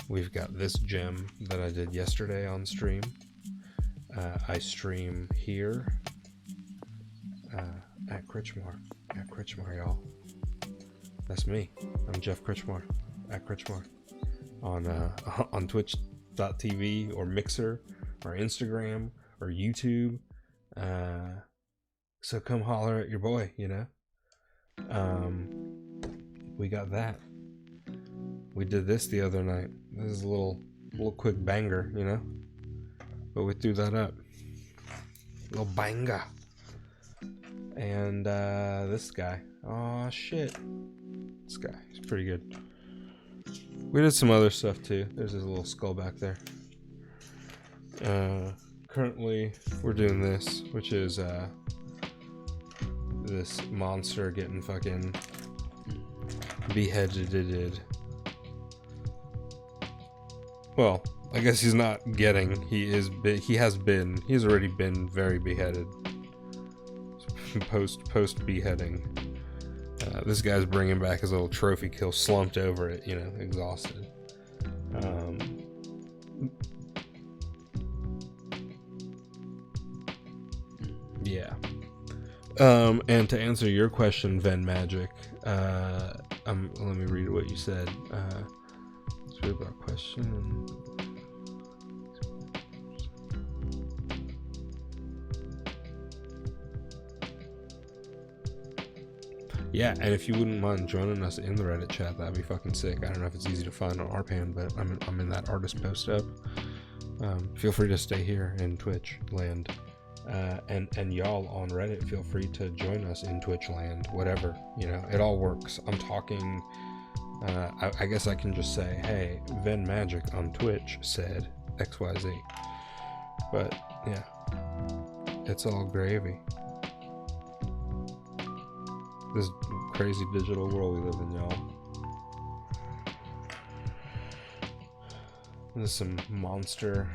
we've got this gem that I did yesterday on stream. I stream here at Critchmore. At Critchmore, y'all. That's me. I'm Jeff Critchmore. At Critchmore. On Twitch.tv or Mixer or Instagram or YouTube. So come holler at your boy, We got that. We did this the other night. This is a little quick banger, But we threw that up. Little banger. And this guy. Oh shit. This guy. He's pretty good. We did some other stuff too. There's his little skull back there. Currently we're doing this, which is this monster getting fucking beheaded. Well, I guess he's not getting. He has already been very beheaded. Post beheading. This guy's bringing back his little trophy kill, slumped over it, exhausted. Yeah. And to answer your question, Ven Magic, let me read what you said. Let's read that question. Yeah, and if you wouldn't mind joining us in the Reddit chat, that'd be fucking sick. I don't know if it's easy to find on RPan, but I'm in that artist post up. Feel free to stay here in Twitch land. And y'all on Reddit, feel free to join us in Twitch land, whatever, it all works. I'm talking, I guess I can just say, hey, Ven Magic on Twitch said XYZ. But yeah, it's all gravy. This crazy digital world we live in, y'all. There's some monster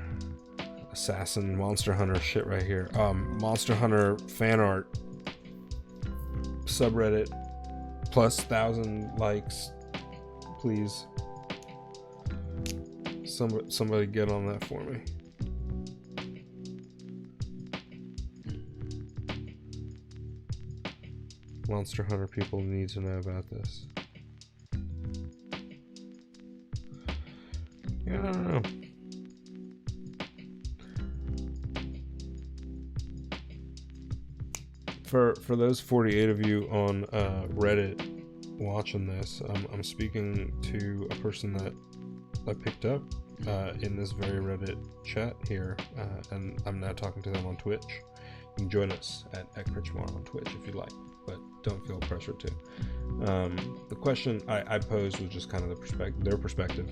hunter shit right here. Monster Hunter fan art subreddit plus 1,000 likes, please. Somebody get on that for me. Monster Hunter people need to know about this. Yeah, I don't know. For those 48 of you on Reddit watching this, I'm speaking to a person that I picked up in this very Reddit chat here, and I'm now talking to them on Twitch. You can join us at Critchmore on Twitch if you'd like, but don't feel pressured to. The question I posed was just kind of their perspective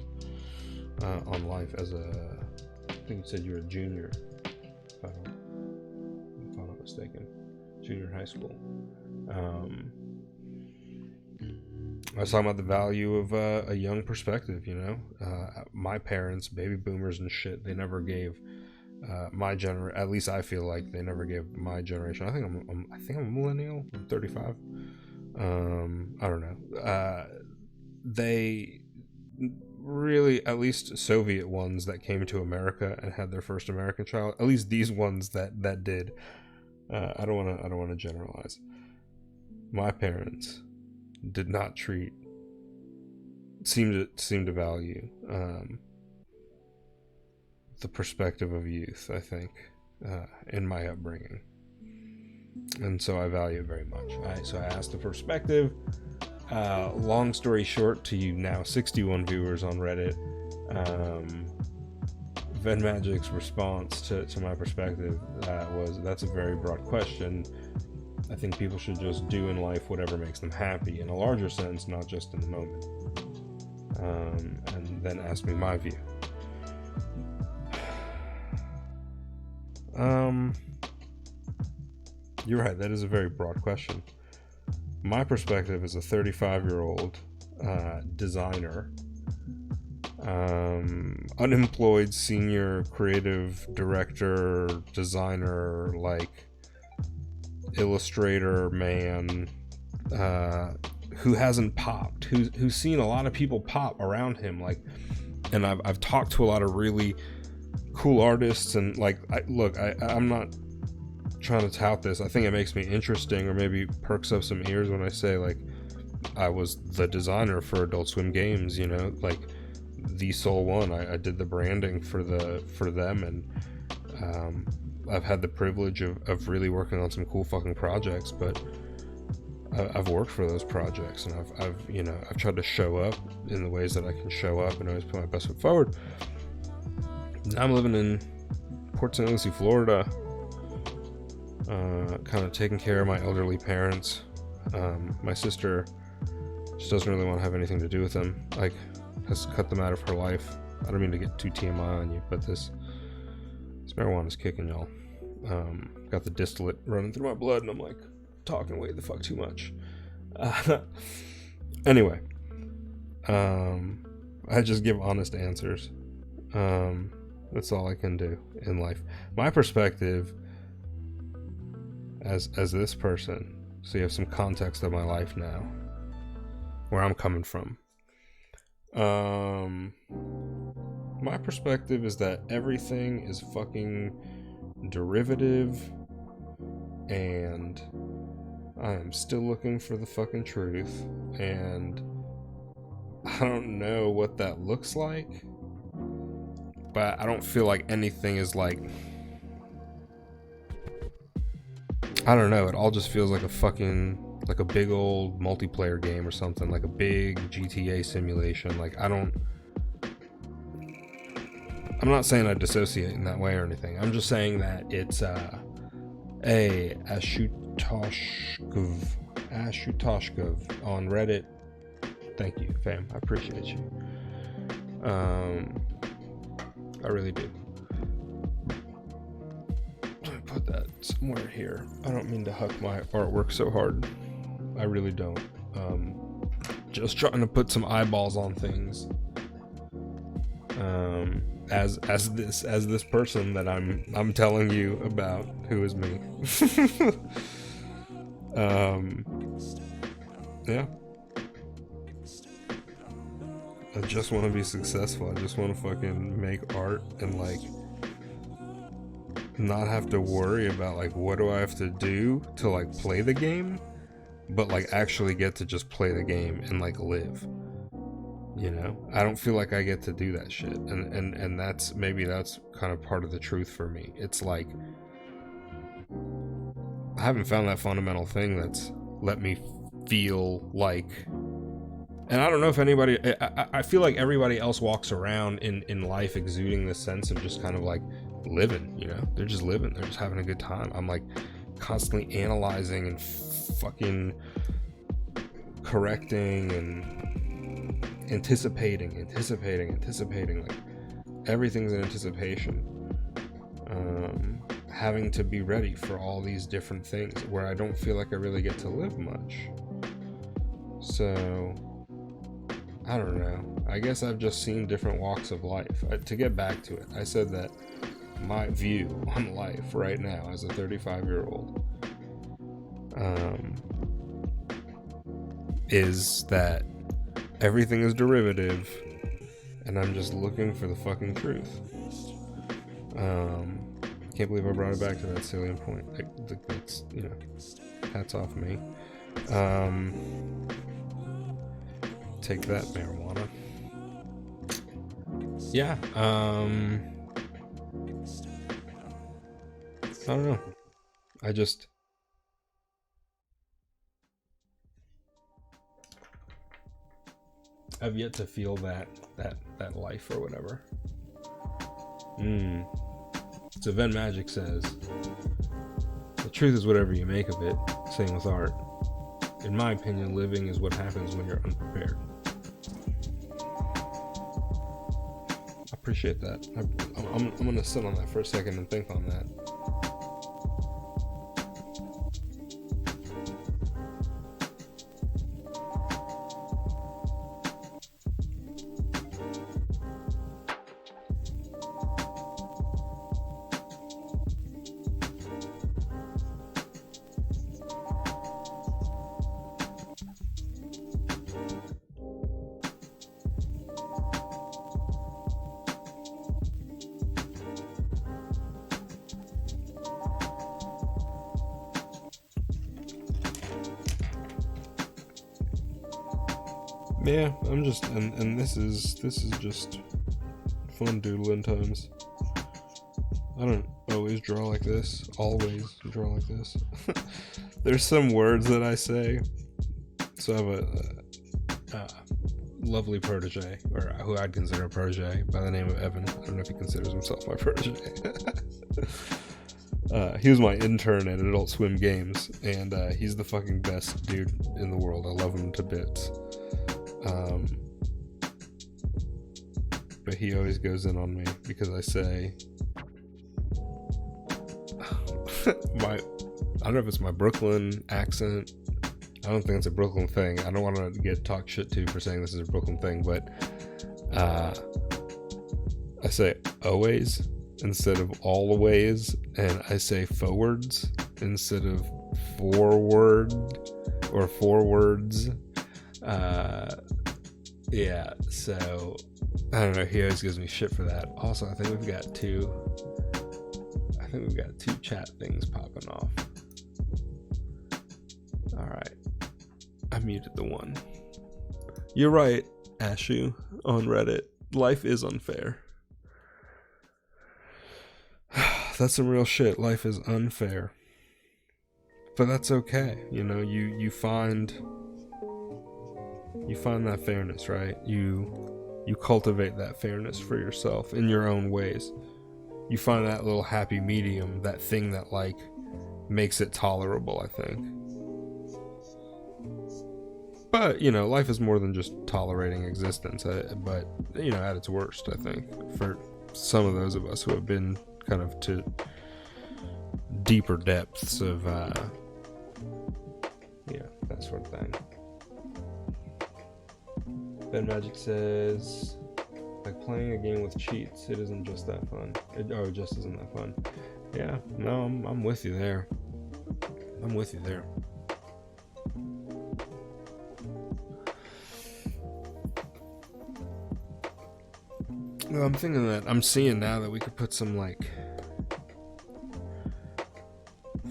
on life as I think you said you were a junior, if I'm not mistaken. Junior high school. I was talking about the value of a young perspective, my parents, baby boomers and shit, they never gave at least I feel like they never gave my generation. I think I'm a millennial. I'm 35. I don't know. They really, at least Soviet ones that came to America and had their first American child, at least these ones that did. I don't want to generalize. My parents did not seem to value the perspective of youth, I think, in my upbringing. And so I value it very much. So I asked the perspective. Long story short, to you now 61 viewers on Reddit, VenMagic's response to my perspective was, that's a very broad question. I think people should just do in life whatever makes them happy in a larger sense, not just in the moment. And then asked me my view. You're right, that is a very broad question. My perspective as a 35-year-old designer, unemployed senior creative director, designer, like illustrator man, who hasn't popped, who's seen a lot of people pop around him, like, and I've talked to a lot of really cool artists, and like, I'm not trying to tout this. I think it makes me interesting, or maybe perks up some ears when I say, like, I was the designer for Adult Swim Games, you know, like the sole one. I did the branding for them, and I've had the privilege of really working on some cool fucking projects, but I've worked for those projects, and I've tried to show up in the ways that I can show up and always put my best foot forward. Now I'm living in Port St. Lucie, Florida, kind of taking care of my elderly parents. My sister just doesn't really want to have anything to do with them, like, has cut them out of her life. I don't mean to get too TMI on you, but this marijuana's kicking, y'all. Got the distillate running through my blood, and I'm like talking way the fuck too much. Anyway, I just give honest answers. That's all I can do in life. My perspective as this person, so you have some context of my life now, where I'm coming from. My perspective is that everything is fucking derivative, and I am still looking for the fucking truth, and I don't know what that looks like, but I don't feel like anything is like, I don't know, it all just feels like like a big old multiplayer game or something, like a big GTA simulation. Like, I'm not saying I dissociate in that way or anything. I'm just saying that it's Ashutoshkov on Reddit. Thank you, fam. I appreciate you. I really do. Let me put that somewhere here. I don't mean to huck my artwork so hard. I really don't. Just trying to put some eyeballs on things. As this person that I'm telling you about, who is me. Yeah. I just want to be successful. I just want to fucking make art and like not have to worry about like what do I have to do to like play the game, but like actually get to just play the game and like live. You know, I don't feel like I get to do that shit, and that's kind of part of the truth for me. It's like I haven't found that fundamental thing that's let me feel like, and I don't know if anybody, I feel like everybody else walks around in life exuding this sense of just kind of like living, you know, they're just living, they're just having a good time. I'm like constantly analyzing and fucking correcting and anticipating, like everything's in anticipation. Having to be ready for all these different things where I don't feel like I really get to live much. So I don't know, I guess I've just seen different walks of life. To get back to it, I said that my view on life right now as a 35-year-old is that everything is derivative, and I'm just looking for the fucking truth. Can't believe I brought it back to that salient point. That's, you know, hats off me. Take that, marijuana. Yeah. don't know. I just... I've yet to feel that life or whatever. So Ven Magic says, the truth is whatever you make of it, same with art. In my opinion, living is what happens when you're unprepared. I appreciate that. I'm gonna sit on that for a second and think on that. Yeah, I'm just, and this is just fun doodling times. I don't always draw like this, always draw like this. There's some words that I say. So I have a lovely protege, or who I'd consider a protege, by the name of Evan. I don't know if he considers himself my protege. He was my intern at Adult Swim Games, and he's the fucking best dude in the world. I love him to bits. But he always goes in on me because I say I don't know if it's my Brooklyn accent. I don't think it's a Brooklyn thing. I don't want to get talked shit to for saying this is a Brooklyn thing, but I say always instead of always, and I say forwards instead of forward or forwards. Yeah, so I don't know, he always gives me shit for that. Also, I think we've got two chat things popping off. Alright. I muted the one. You're right, Ashu on Reddit. Life is unfair. That's some real shit. Life is unfair. But that's okay. You know, you find that fairness, right? You cultivate that fairness for yourself in your own ways. You find that little happy medium, that thing that like makes it tolerable, I think. But, you know, life is more than just tolerating existence, but, you know, at its worst, I think, for some of those of us who have been kind of to deeper depths of, yeah, that sort of thing. Ben Magic says, like playing a game with cheats, it isn't just that fun. It just isn't that fun. Yeah, no, I'm with you there. I'm with you there. No, I'm thinking that I'm seeing now that we could put some like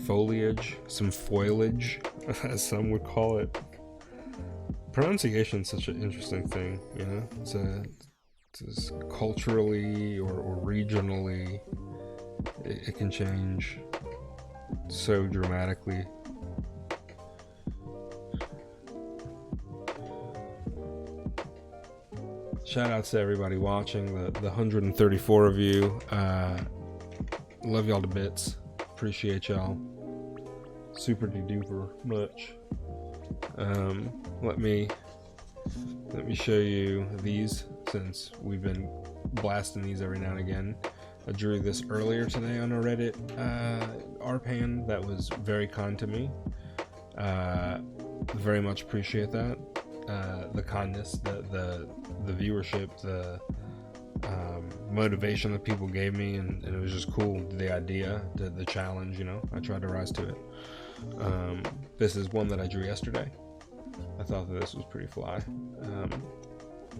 foliage, some foliage, as some would call it. Pronunciation is such an interesting thing, you know. It's culturally or regionally, it can change so dramatically. Shout outs to everybody watching, the 134 of you. Love y'all to bits. Appreciate y'all super duper much. Let me show you these, since we've been blasting these every now and again. I drew this earlier today on a Reddit RPan that was very kind to me. Very much appreciate that. The kindness, the viewership, the motivation that people gave me, and it was just cool. The idea, the challenge, you know, I tried to rise to it. This is one that I drew yesterday. I thought that this was pretty fly.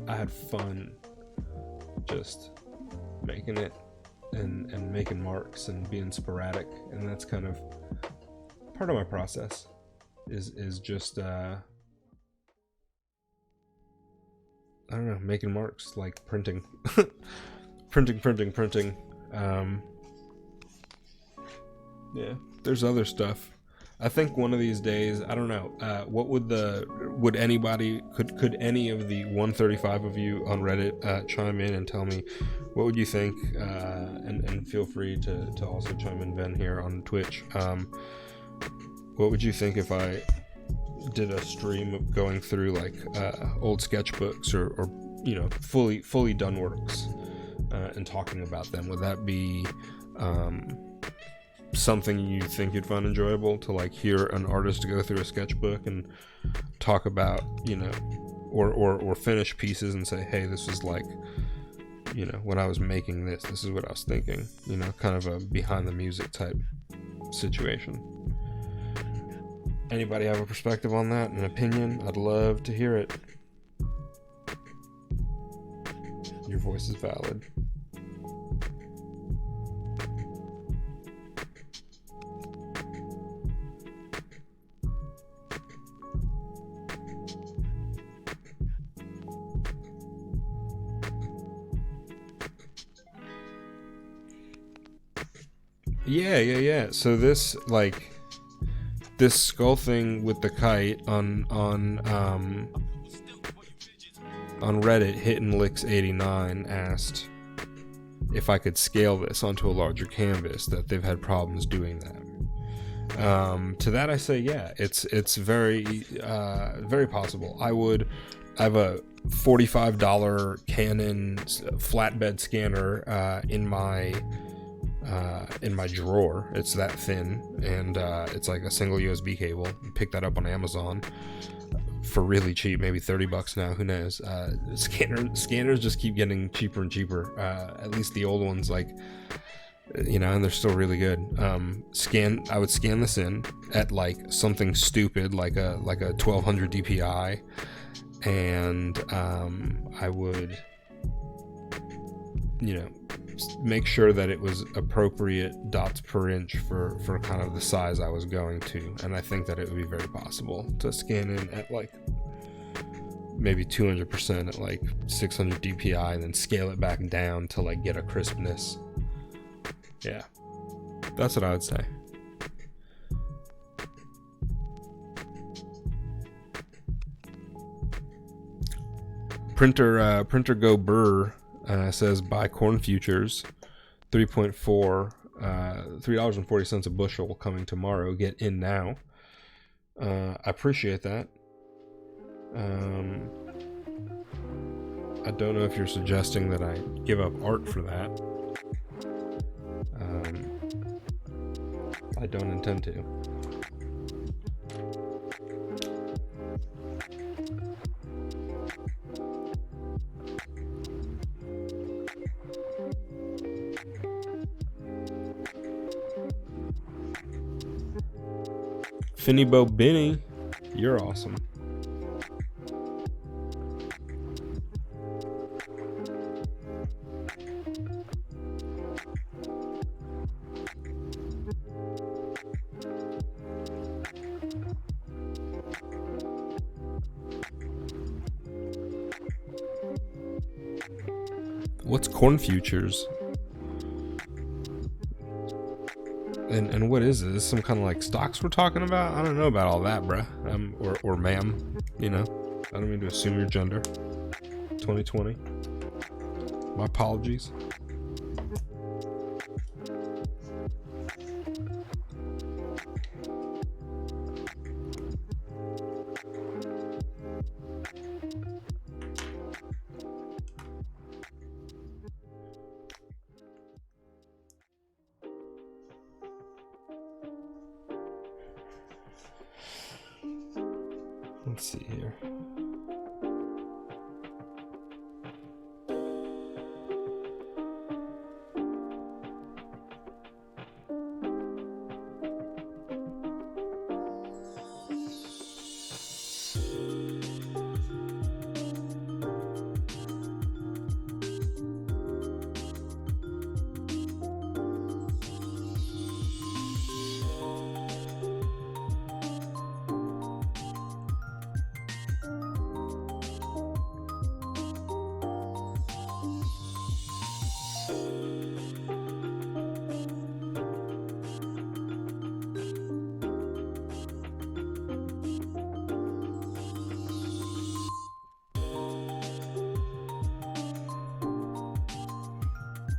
I had fun just making it and making marks and being sporadic, and that's kind of part of my process is just I don't know, making marks, like printing. printing. Yeah, there's other stuff. I think one of these days, I don't know, would anybody, could any of the 135 of you on Reddit chime in and tell me what would you think, and feel free to also chime in, Ben, here on Twitch. What would you think if I did a stream of going through like old sketchbooks or you know, fully done works and talking about them? Would that be something you think you'd find enjoyable, to like hear an artist go through a sketchbook and talk about, you know, or finish pieces and say, hey, this was like, you know, when I was making this is what I was thinking, you know, kind of a behind the music type situation. Anybody have a perspective on that, an opinion? I'd love to hear it. Your voice is valid. Yeah. So this, like, this skull thing with the kite on Reddit, Hittin' Licks 89 asked if I could scale this onto a larger canvas, that they've had problems doing that. To that I say, yeah, it's very very possible. I have a $45 Canon flatbed scanner in my drawer. It's that thin, and it's like a single USB cable. Pick that up on Amazon for really cheap, maybe $30 now, who knows. Scanners just keep getting cheaper and cheaper, at least the old ones, like, you know, and they're still really good. I would scan this in at like something stupid like a 1200 DPI, and I would, you know, make sure that it was appropriate dots per inch for kind of the size I was going to. And I think that it would be very possible to scan in at like maybe 200% at like 600 DPI, and then scale it back down to like get a crispness. Yeah, that's what I would say. Printer Go Burr says buy corn futures, 3.4, $3.40 a bushel coming tomorrow. Get in now. I appreciate that. I don't know if you're suggesting that I give up art for that. I don't intend to. Finnybo Benny, you're awesome. What's corn futures? And what is it? Is this some kind of like stocks we're talking about? I don't know about all that, bruh. Or ma'am, you know. I don't mean to assume your gender. 2020. My apologies. Let's see here.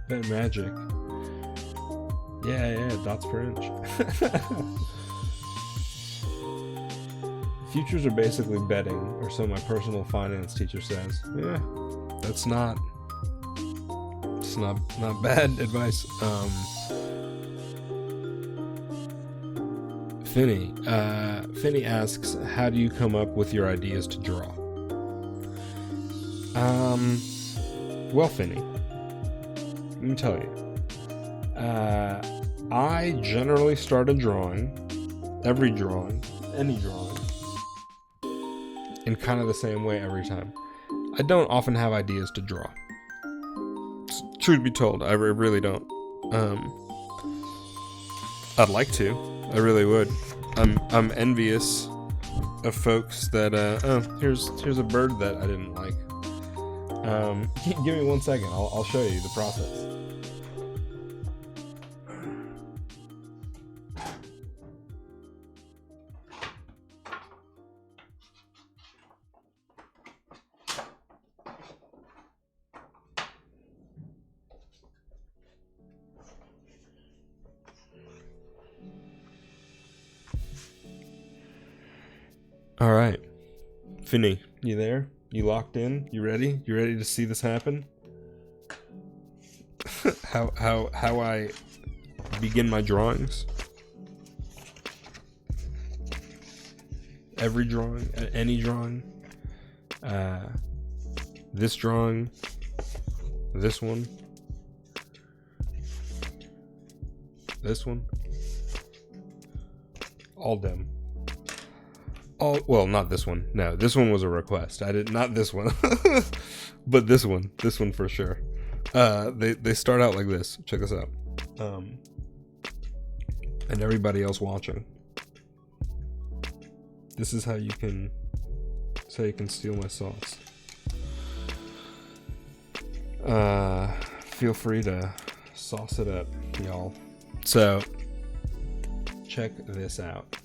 Bet magic. Yeah, dots per inch. Futures are basically betting, or so my personal finance teacher says. Yeah, that's not bad advice. Finney asks, how do you come up with your ideas to draw? Well, Finney, let me tell you. I generally start a drawing, any drawing, in kind of the same way every time. I don't often have ideas to draw. Truth be told, I really don't. I'd like to. I really would. I'm envious of folks that here's a bird that I didn't like. Give me 1 second. I'll show you the process. All right, Finney, you there? You locked in? You ready? You ready to see this happen? how I begin my drawings? Every drawing, any drawing. This drawing, this one, this one, all them. Oh, well, not this one. No, this one was a request. I did not this one, but this one for sure. They start out like this. Check this out. And everybody else watching. This is how you can steal my sauce. Feel free to sauce it up, y'all. So, check this out.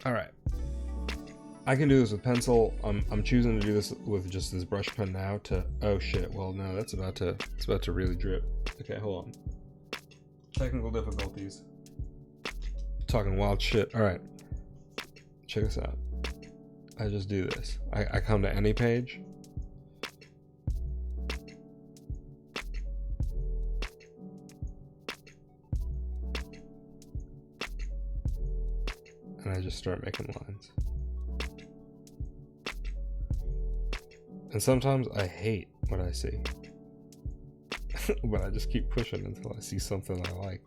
Alright. I can do this with pencil. I'm choosing to do this with just this brush pen now to... Oh shit, well no, it's about to really drip. Okay, hold on. Technical difficulties. Talking wild shit. Alright. Check this out. I just do this. I come to any page. And I just start making lines. And sometimes I hate what I see. But I just keep pushing until I see something I like.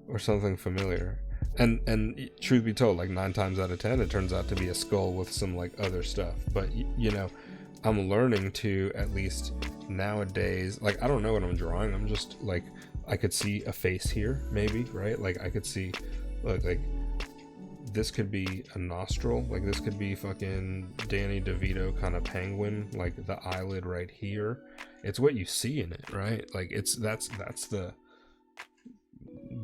Or something familiar. And truth be told, like 9 times out of 10, it turns out to be a skull with some like other stuff. But you know, I'm learning to, at least nowadays, like I don't know what I'm drawing. I'm just like, I could see a face here, maybe, right? Like I could see, like this could be a nostril, like this could be fucking Danny DeVito kind of penguin, like the eyelid right here. It's what you see in it, right? Like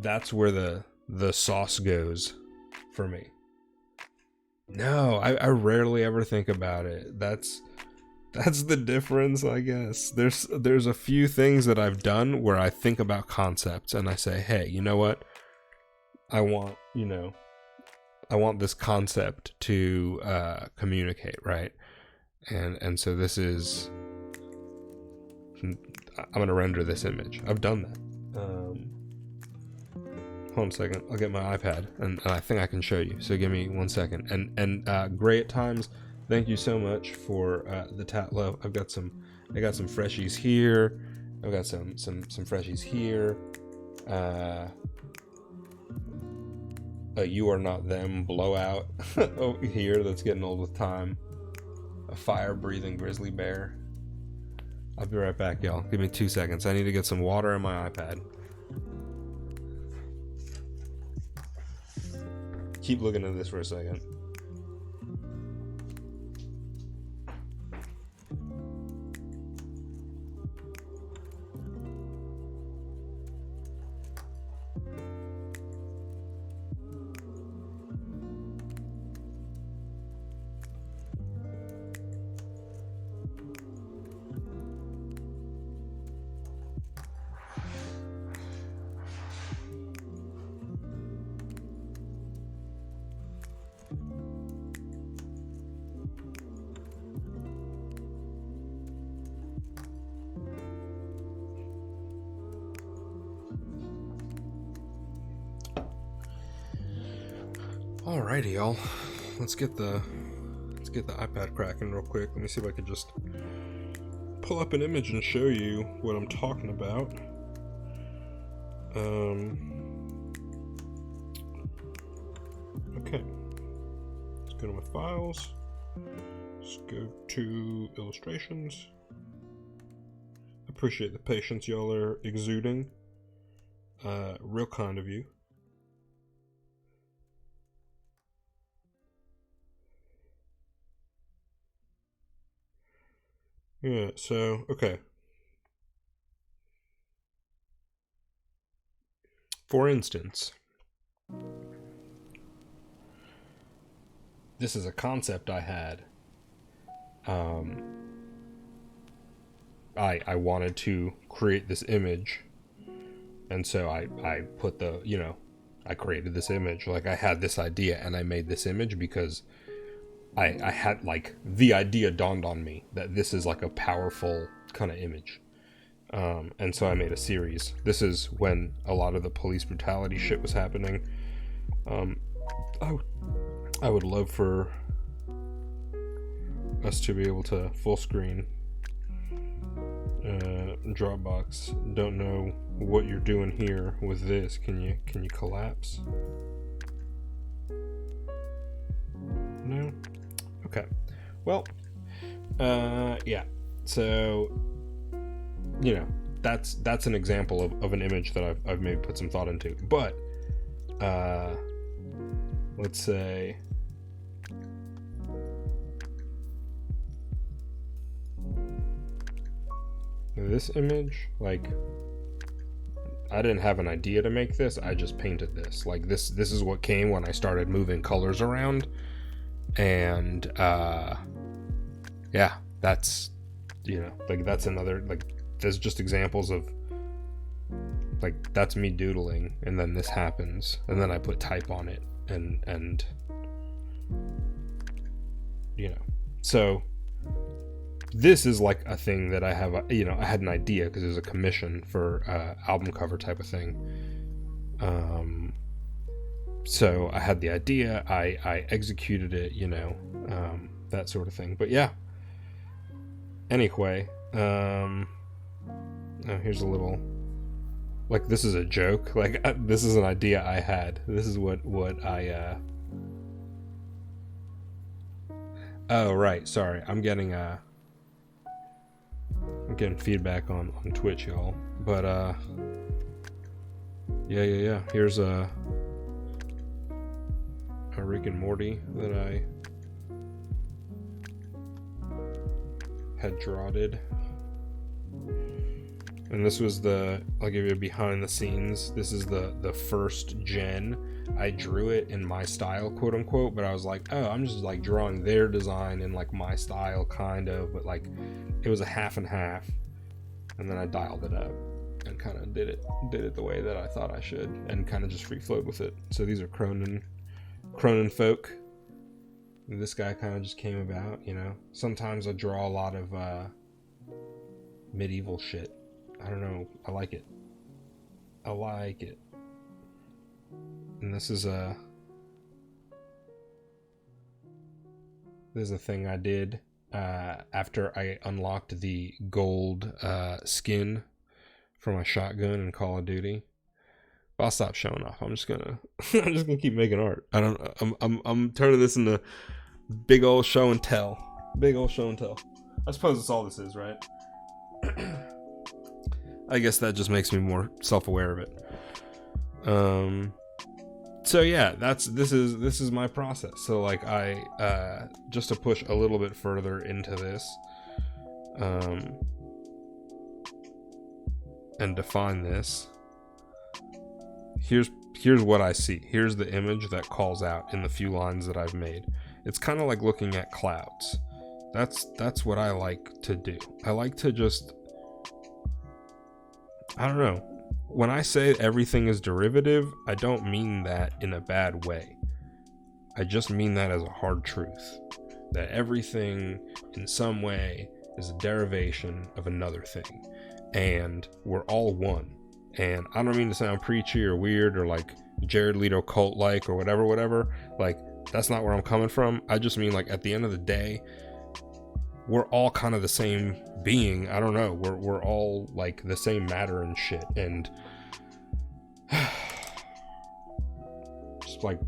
that's where the sauce goes for me. No, I rarely ever think about it. That's the difference, I guess. There's a few things that I've done where I think about concepts and I say, hey, you know what? I want this concept to communicate, right? And so this is, I'm gonna render this image. I've done that. Hold on a second. I'll get my iPad and I think I can show you. So give me 1 second. And Gray at Times, thank you so much for the tat love. I got some freshies here. I've got some freshies here. You Are Not Them blowout over here that's getting old with time. A fire-breathing grizzly bear. I'll be right back, y'all. Give me 2 seconds. I need to get some water on my iPad. Keep looking at this for a second. Alrighty, y'all. Let's get the iPad cracking real quick. Let me see if I could just pull up an image and show you what I'm talking about. Okay. Let's go to my files. Let's go to illustrations. Appreciate the patience y'all are exuding. Real kind of you. Yeah, so, okay. For instance, this is a concept I had. I wanted to create this image, and so I put the, I created this image. Like, I had this idea, and I made this image because I had, like, the idea dawned on me that this is, like, a powerful kind of image. And so I made a series. This is when a lot of the police brutality shit was happening. I would love for us to be able to full screen Dropbox. Don't know what you're doing here with this. Can you collapse? No? Okay. Well, yeah. So, that's an example of an image that I've maybe put some thought into. But let's say this image, like, I didn't have an idea to make this, I just painted this. Like, this is what came when I started moving colors around. And yeah, that's, like, that's another, like, there's just examples of, like, that's me doodling, and then this happens, and then I put type on it, and so this is like a thing that I have, I had an idea because it was a commission for album cover type of thing. So I had the idea, I executed it, that sort of thing. But yeah. Anyway, here's a little, like, this is a joke. Like, this is an idea I had. This is what I oh, right. Sorry. I'm getting feedback on Twitch, y'all. But yeah. Here's a Rick and Morty that I had drawed. And this was I'll give you a behind the scenes. This is the first gen. I drew it in my style, quote unquote, but I was like, oh, I'm just like drawing their design in like my style, kind of, but like it was a half and half. And then I dialed it up and kind of did it the way that I thought I should, and kind of just free flowed with it. So these are Cronin folk. This guy kind of just came about, Sometimes I draw a lot of medieval shit. I don't know. I like it. And this is a thing I did after I unlocked the gold skin for my shotgun in Call of Duty. But I'll stop showing off. I'm just gonna keep making art. I'm turning this into big old show and tell. I suppose that's all this is, right? I guess that just makes me more self-aware of it. So yeah, this is my process. So like I just to push a little bit further into this, and define this. Here's what I see. Here's the image that calls out in the few lines that I've made. It's kind of like looking at clouds. That's what I like to do. I like to just, I don't know. When I say everything is derivative, I don't mean that in a bad way. I just mean that as a hard truth. That everything in some way is a derivation of another thing. And we're all one. And I don't mean to sound preachy or weird or like Jared Leto cult-like or whatever. Like, that's not where I'm coming from. I just mean, like, at the end of the day, we're all kind of the same being. I don't know. We're all like the same matter and shit. And just like,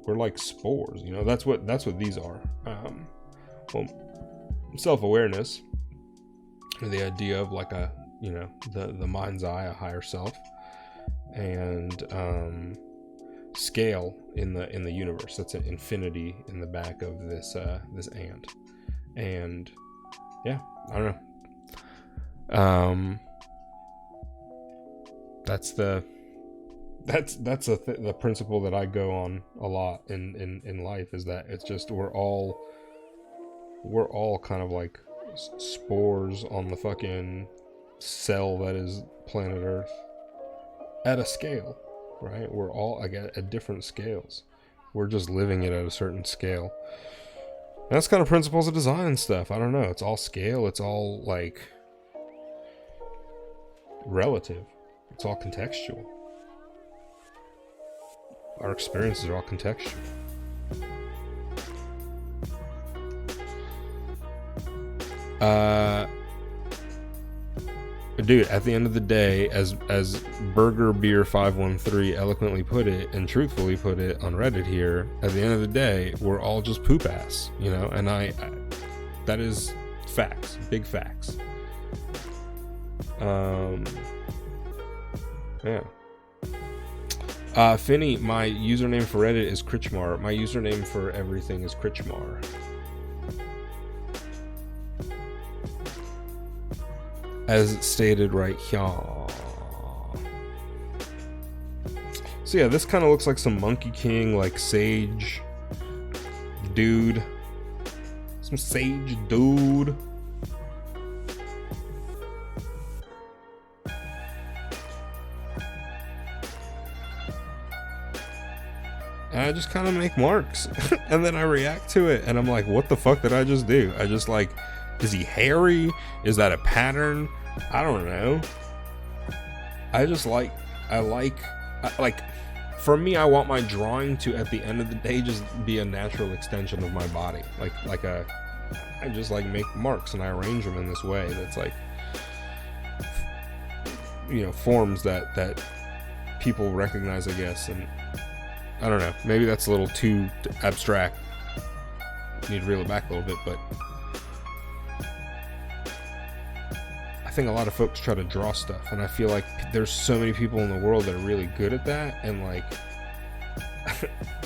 we're like spores, you know. That's what these are. Well, self-awareness, or the idea of like a, you know, the mind's eye, a higher self, and scale in the universe. That's an infinity in the back of this ant. And yeah, I don't know. That's the principle that I go on a lot in life, is that it's just we're all kind of like spores on the fucking cell that is planet Earth at a scale, right? We're all at different scales. We're just living it at a certain scale. And that's kind of principles of design and stuff. I don't know. It's all scale. It's all like relative. It's all contextual. Our experiences are all contextual. Dude, at the end of the day, as Burger Beer 513 eloquently put it and truthfully put it on Reddit here, at the end of the day, we're all just poop ass, you know. And I that is facts, big facts. Yeah. Finny, my username for Reddit is Critchmar. My username for everything is Critchmar. As stated right here. So yeah, this kind of looks like some Monkey King, like sage dude. Some sage dude. And I just kind of make marks. And then I react to it. And I'm like, what the fuck did I just do? I just like... Is he hairy? Is that a pattern? I don't know. I like, for me, I want my drawing to, at the end of the day, just be a natural extension of my body. I just like make marks and I arrange them in this way that's like, you know, forms that people recognize, I guess. And I don't know, maybe that's a little too abstract. Need to reel it back a little bit, but I think a lot of folks try to draw stuff, and I feel like there's so many people in the world that are really good at that, and like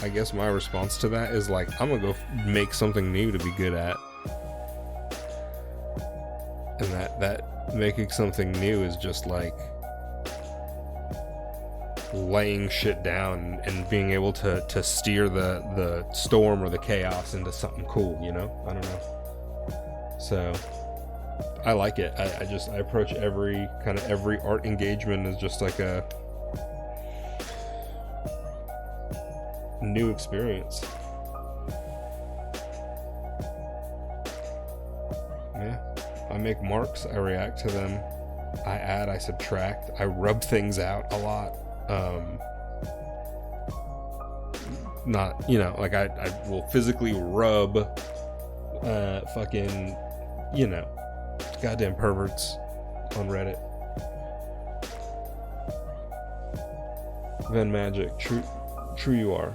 I guess my response to that is like, I'm gonna go make something new to be good at. And that making something new is just like laying shit down and being able to steer the storm or the chaos into something cool, you know? I don't know. So I like it. I approach every art engagement as just like a new experience. Yeah. I make marks, I react to them, I add, I subtract, I rub things out a lot. Not, you know, like I will physically rub fucking, you know, goddamn perverts on Reddit. Ven Magic, true you are.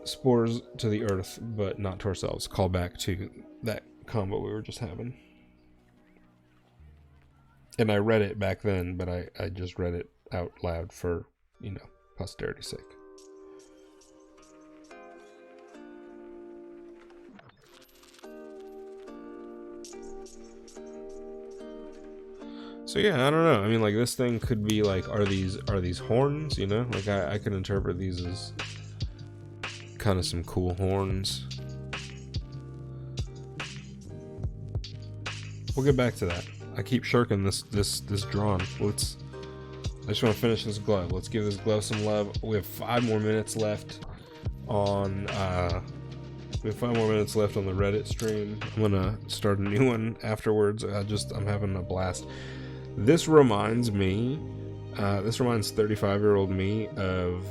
Spores to the earth, but not to ourselves. Call back to that combo we were just having. And I read it back then, but I just read it out loud for, you know, posterity's sake. So yeah, I don't know. I mean, like, this thing could be like, are these horns, you know? Like, I could interpret these as kind of some cool horns. We'll get back to that. I keep shirking this drawing. I just want to finish this glove. Let's give this glove some love. We have 5 more minutes left on the Reddit stream. I'm gonna start a new one afterwards. I'm having a blast. This reminds me This reminds 35-year-old me of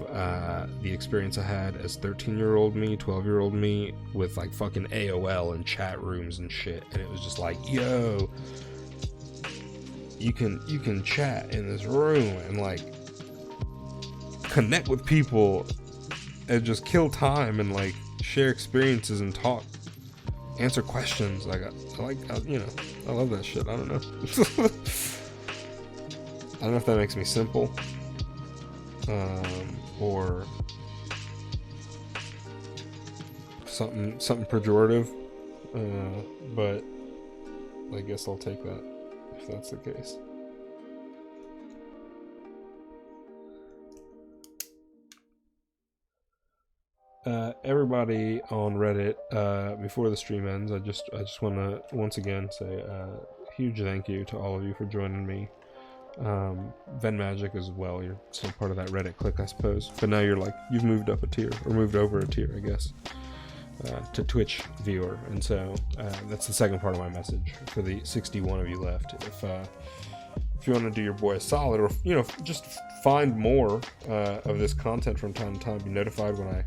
the experience I had as 13-year-old me, 12-year-old me, with like fucking AOL and chat rooms and shit. And it was just like, yo, you can chat in this room and like connect with people and just kill time and like share experiences and talk, answer questions. Like I love that shit. I don't know. I don't know if that makes me simple, or something pejorative, but I guess I'll take that if that's the case. Everybody on Reddit, before the stream ends, I just want to once again say a huge thank you to all of you for joining me. Ven Magic as well, you're still part of that Reddit clique, I suppose, but now you've moved up a tier, or moved over a tier, I guess, to Twitch viewer, and so that's the second part of my message for the 61 of you left. If you want to do your boy a solid, or just find more of this content from time to time, be notified when I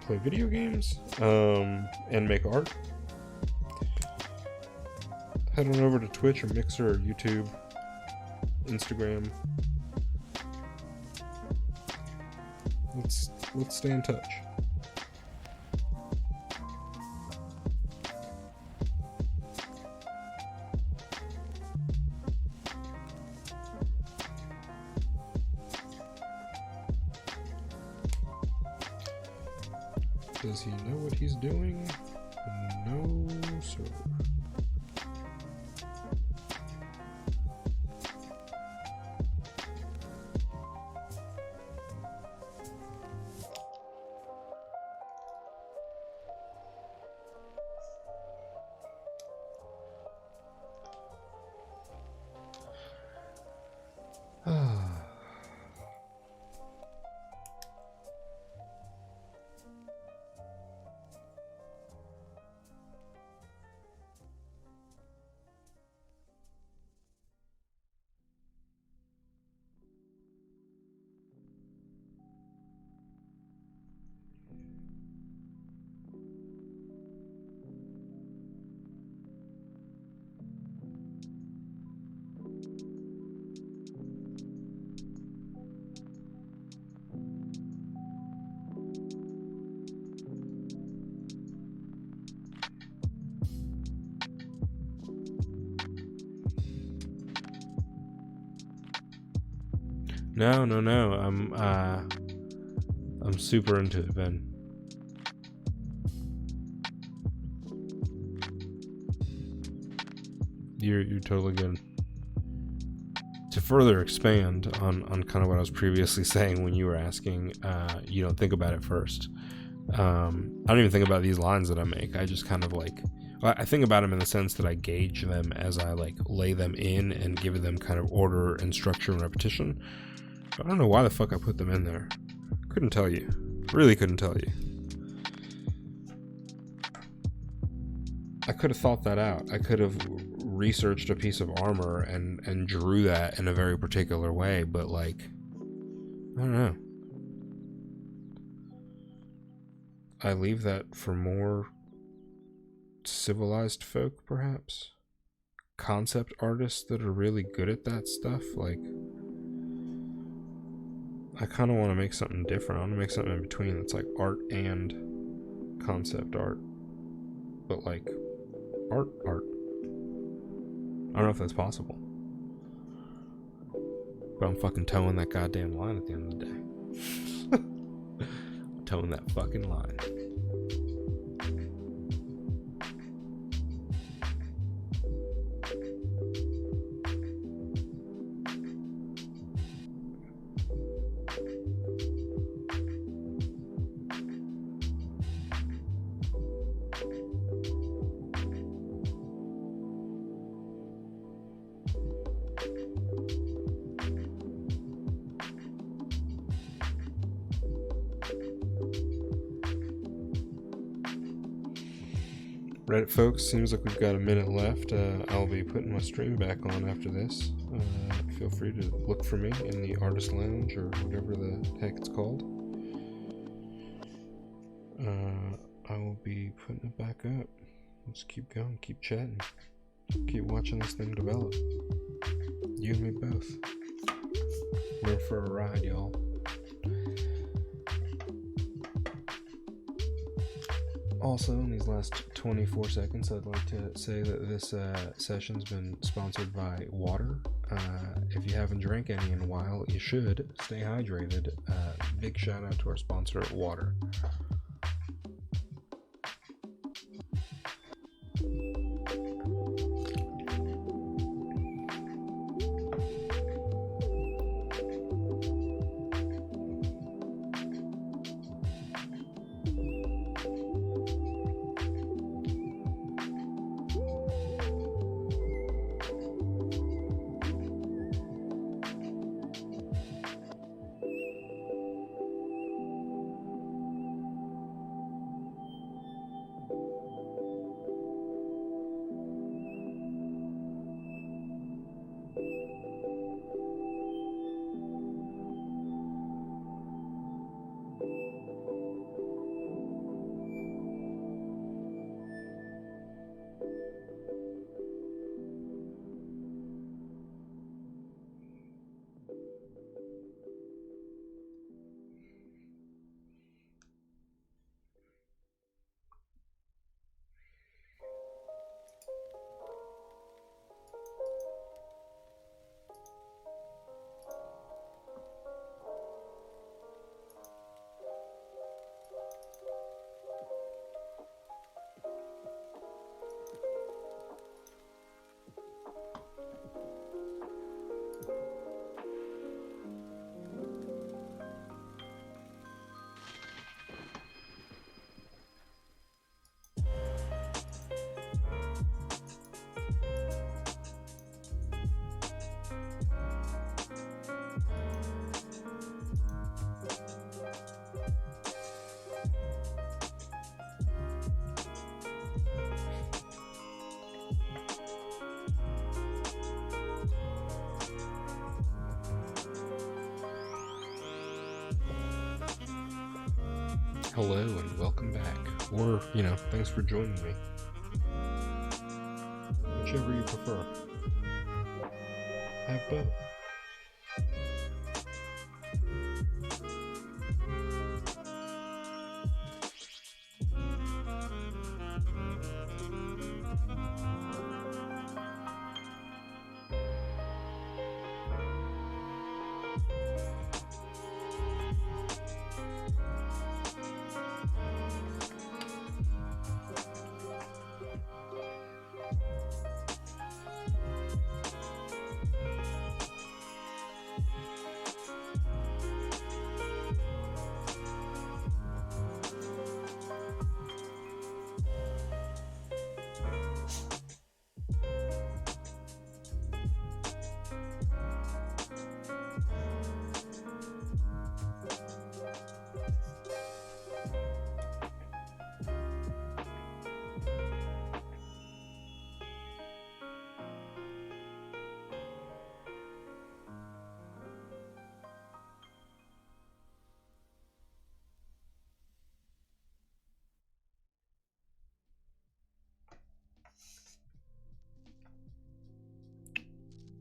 play video games and make art, head on over to Twitch or Mixer or YouTube, Instagram. Let's stay in touch. Does he know what he's doing? No, sir. No. I'm super into it, Ben. You're totally good. To further expand on kind of what I was previously saying when you were asking, you don't think about it first. I don't even think about these lines that I make. I just kind of I think about them in the sense that I gauge them as I lay them in and give them kind of order and structure and repetition. I don't know why the fuck I put them in there. Couldn't tell you. Really couldn't tell you. I could have thought that out. I could have researched a piece of armor and drew that in a very particular way, but I don't know. I leave that for more civilized folk, perhaps. Concept artists that are really good at that stuff. I kind of want to make something different. I want to make something in between that's art and concept art, but art. I don't know if that's possible, but I'm fucking towing that goddamn line at the end of the day. Towing that fucking line. Reddit folks, seems like we've got a minute left. I'll be putting my stream back on after this. feel free to look for me in the Artist Lounge or whatever the heck it's called. I will be putting it back up. Let's keep going, keep chatting, keep watching this thing develop. You and me both. We're in for a ride, y'all. Also, in these last 24 seconds, I'd like to say that this session's been sponsored by water. If you haven't drank any in a while, you should. Stay hydrated. Big shout out to our sponsor, Water. Hello and welcome back. Or, thanks for joining me. Whichever you prefer. Have both.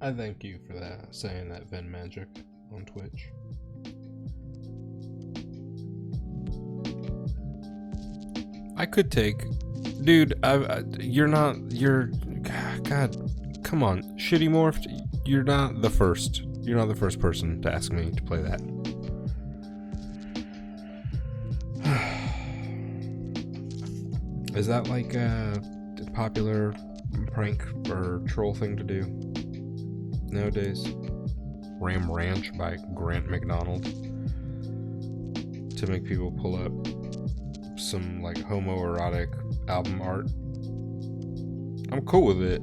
I thank you for that, saying that Ven Magic on Twitch. I could take, dude. God, come on, Shitty Morphed. You're not the first. You're not the first person to ask me to play that. Is that like a popular prank or troll thing to do nowadays? Ram Ranch by Grant McDonald to make people pull up some like homoerotic album art. I'm cool with it.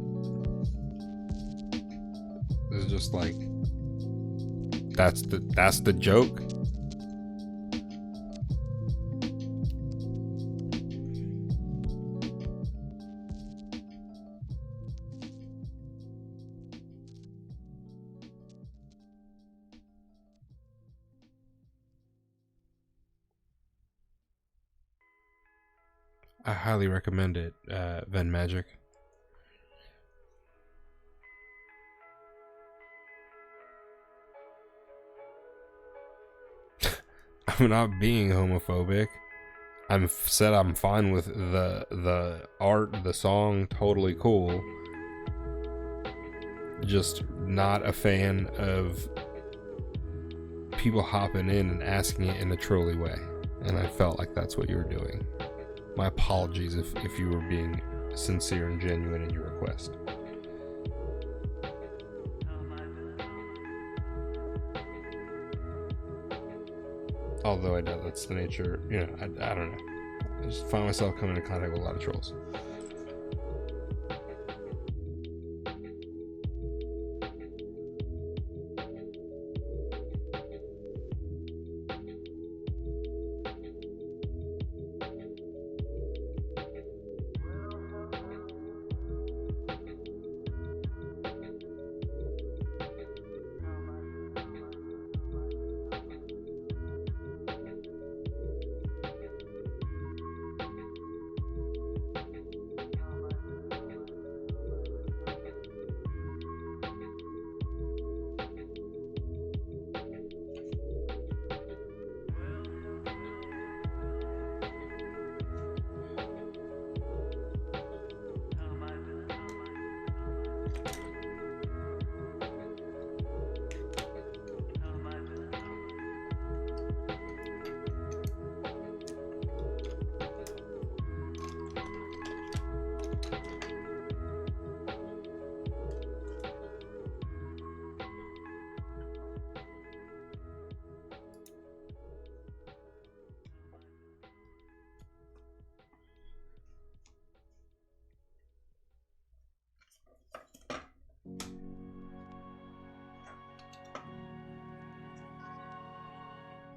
It's just like that's the joke. I highly recommend it, Ven Magic. I'm not being homophobic. Said I'm fine with the art, the song, totally cool. Just not a fan of people hopping in and asking it in a trolly way. And I felt like that's what you were doing. My apologies if you were being sincere and genuine in your request. Although I know that's the nature, I don't know. I just find myself coming into contact with a lot of trolls.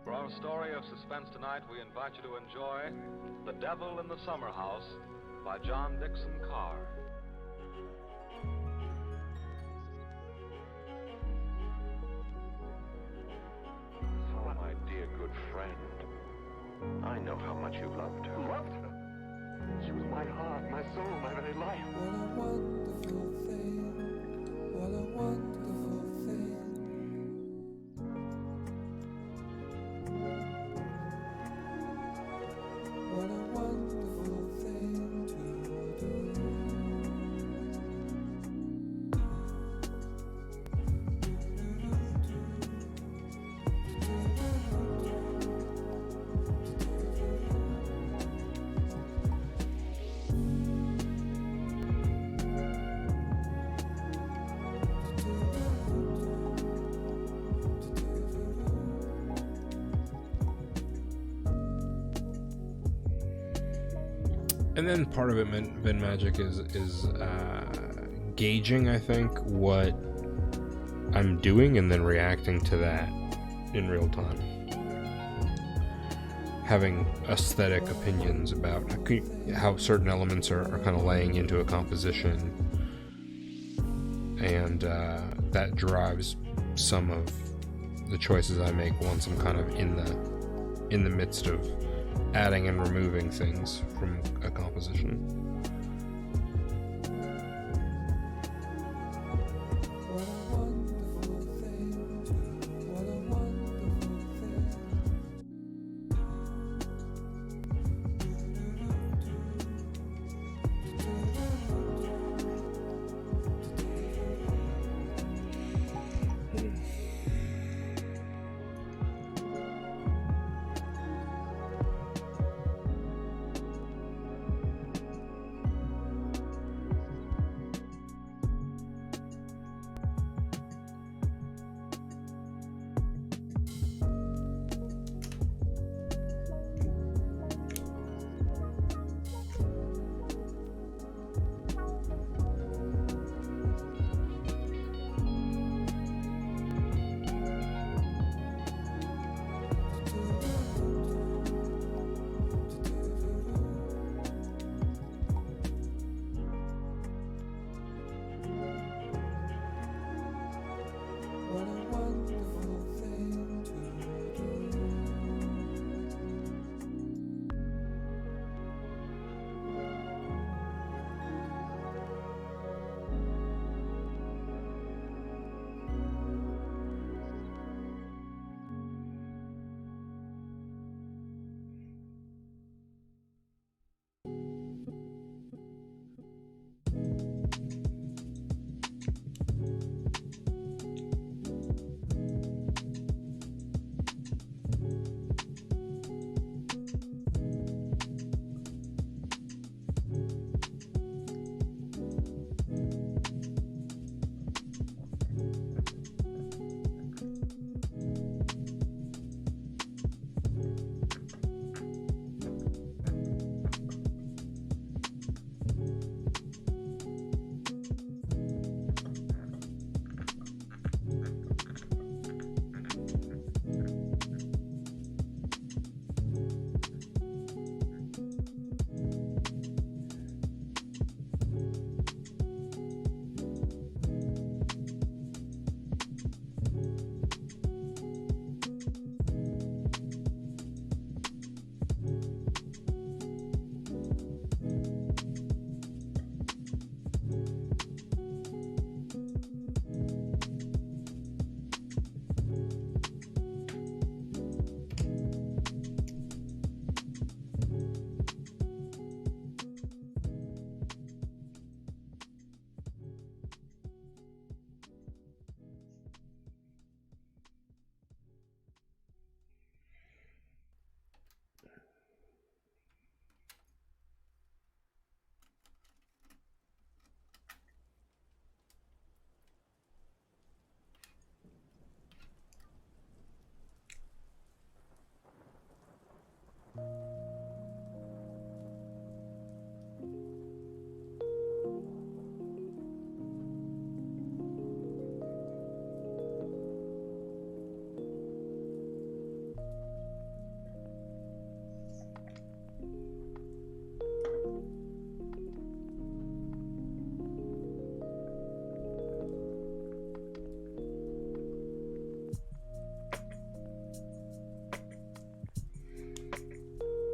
For our story of suspense tonight, we invite you to enjoy The Devil in the Summer House by John Dixon Carr. Oh, my dear good friend. I know how much you loved her. Loved her? She was my heart, my soul, my very life. What a wonderful thing. What a wonderful thing. What a wonderful thing to do. And then part of it, Ven Magic, is gauging, I think, what I'm doing and then reacting to that in real time. Having aesthetic opinions about how certain elements are kind of laying into a composition, and that drives some of the choices I make once I'm kind of in the midst of adding and removing things from a composition. What a wonderful thing to do. What a wonderful thing.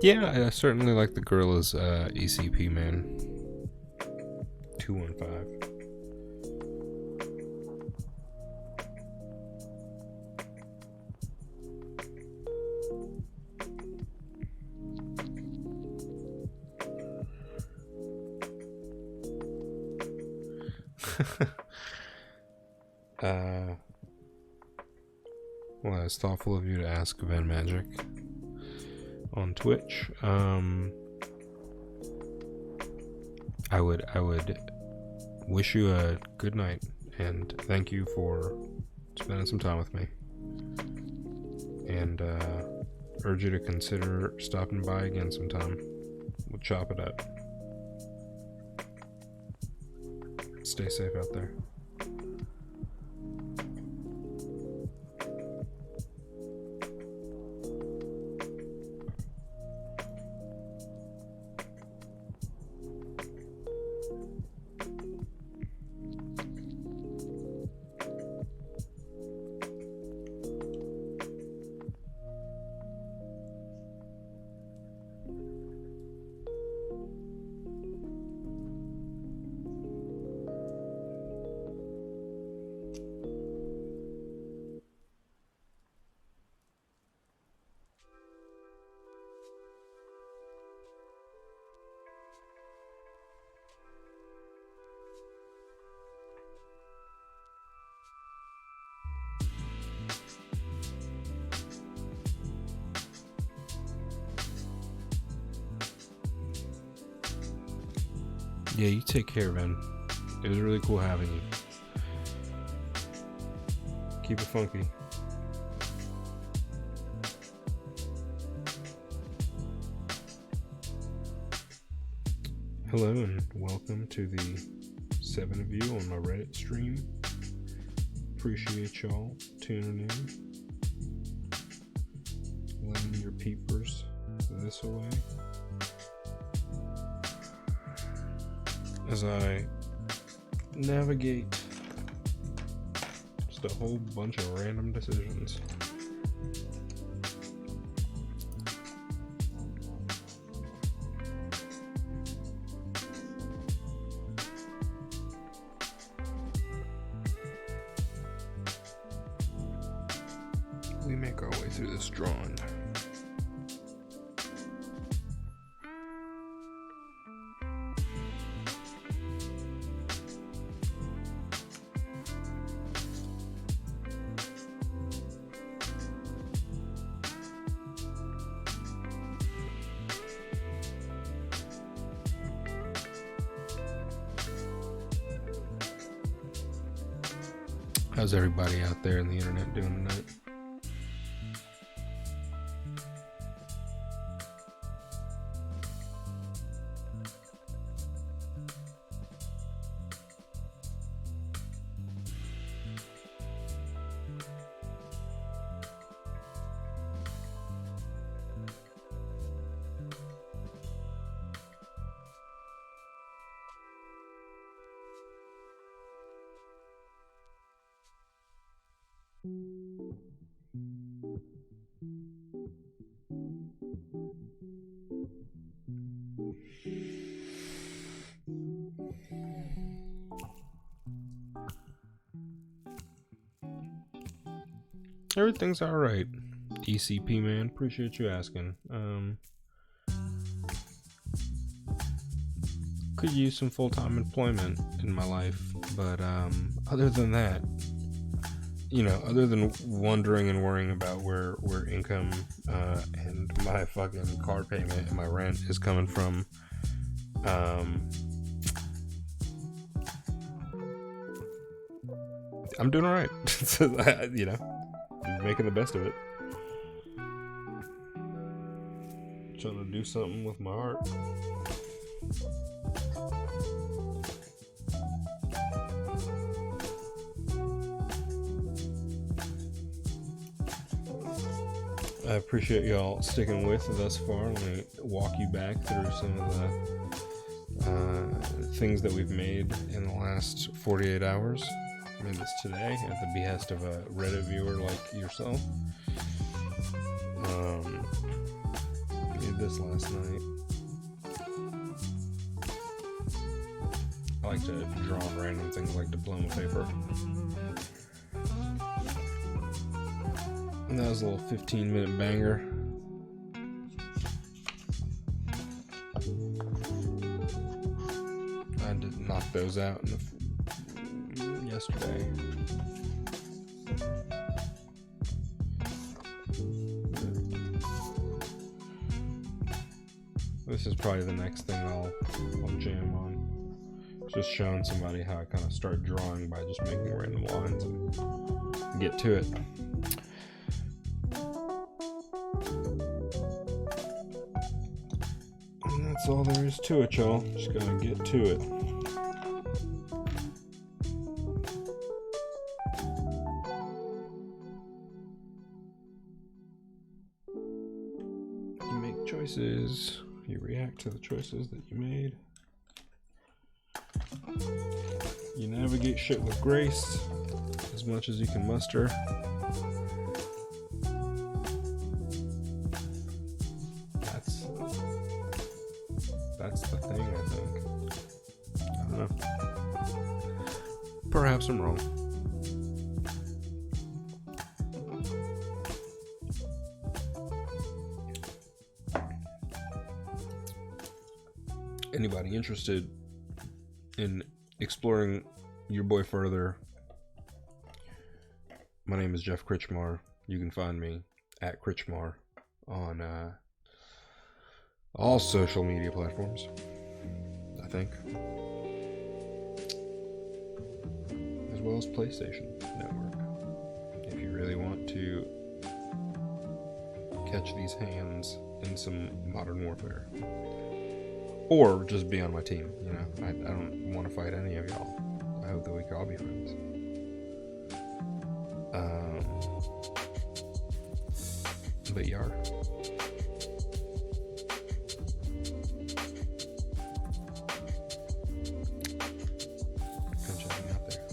Yeah, I certainly like the Gorillaz ECP, man. 215. Well, it's thoughtful of you to ask Van Magic on Twitch. I would wish you a good night and thank you for spending some time with me. And urge you to consider stopping by again sometime. We'll chop it up. Stay safe out there. Yeah, you take care, man. It was really cool having you. Keep it funky. Hello and welcome to the 7 of you on my Reddit stream. Appreciate y'all tuning in. Lending your peepers this away. As I navigate just a whole bunch of random decisions. We make our way through this drawing. How's everybody out there in the internet doing tonight? Everything's alright. ECP man, appreciate you asking. Could use some full-time employment in my life, but other than that, you know, other than wondering and worrying about where income and my fucking car payment and my rent is coming from, I'm doing alright. So, you know, making the best of it. Trying to do something with my heart. I appreciate y'all sticking with thus far. Let me walk you back through some of the things that we've made in the last 48 hours. I made this today at the behest of a Reddit viewer like yourself. Made this last night. I like to draw on random things like diploma paper. And that was a little 15-minute banger. I did knock those out yesterday. This is probably the next thing I'll jam on. Just showing somebody how I kind of start drawing by just making random lines and get to it. And that's all there is to it, y'all. Just gotta get to it. You make choices. You react to the choices that you made. You navigate shit with grace as much as you can muster. That's the thing, I think. I don't know. Perhaps I'm wrong. Anybody interested in exploring your boy further, my name is Jeff Critchmar. You can find me at Critchmar on all social media platforms, I think, as well as PlayStation Network. If you really want to catch these hands in some Modern Warfare. Or just be on my team, you know. I don't want to fight any of y'all. I hope that we can all be friends. But you are. Come check me out there.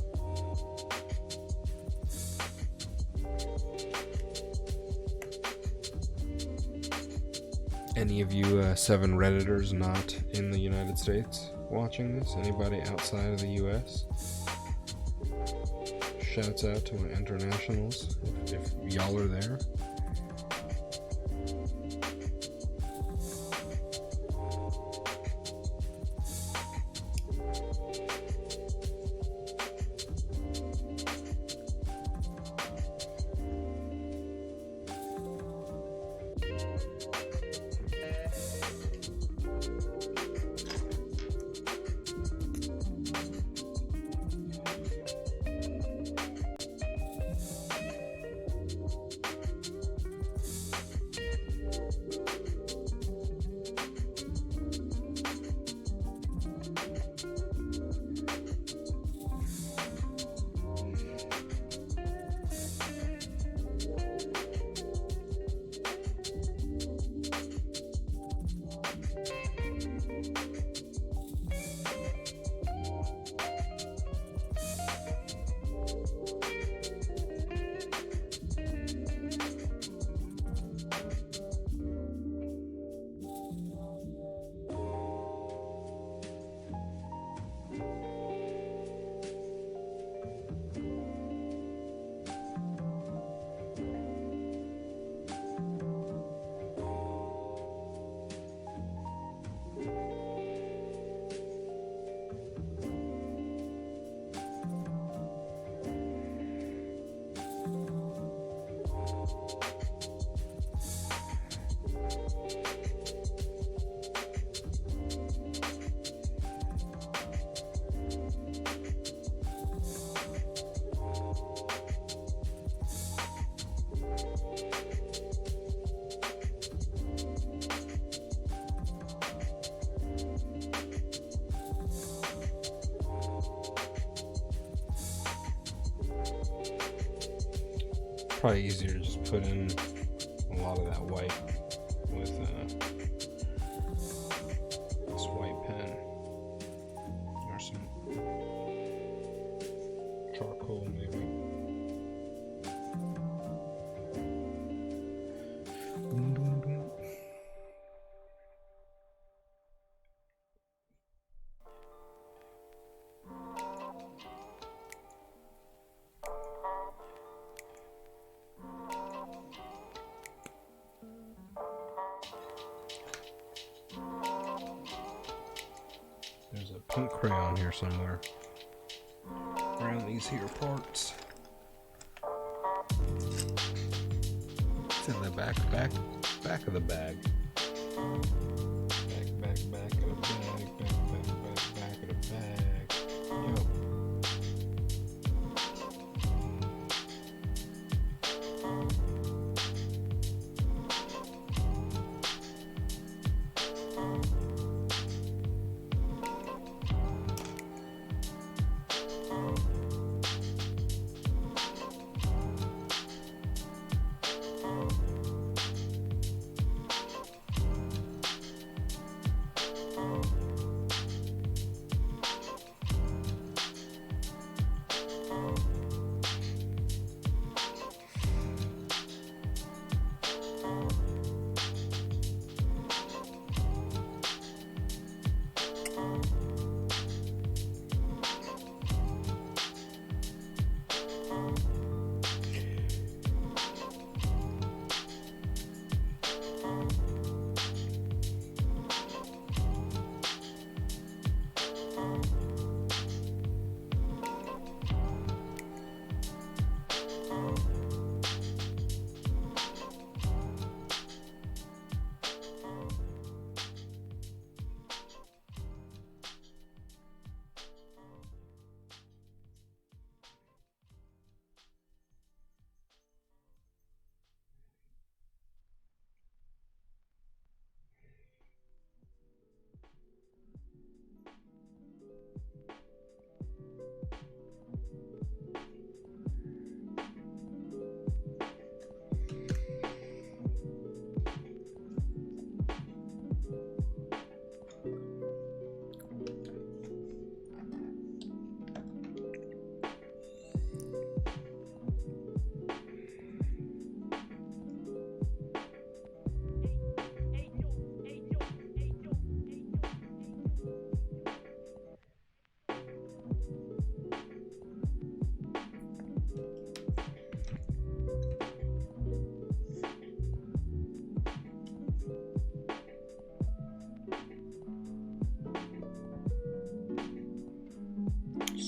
Any of you 7 Redditors not in the United States watching this? Anybody outside of the US? Shouts out to my internationals if y'all are there. Probably easier to just put in a lot of that white with this white pen or some charcoal maybe. pink crayon here somewhere. Around these here parts. It's in the back of the bag. Back of the bag, back of the bag. Yo.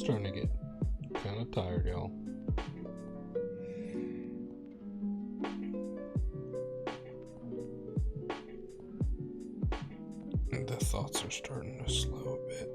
Starting to get kind of tired, y'all. The thoughts are starting to slow a bit.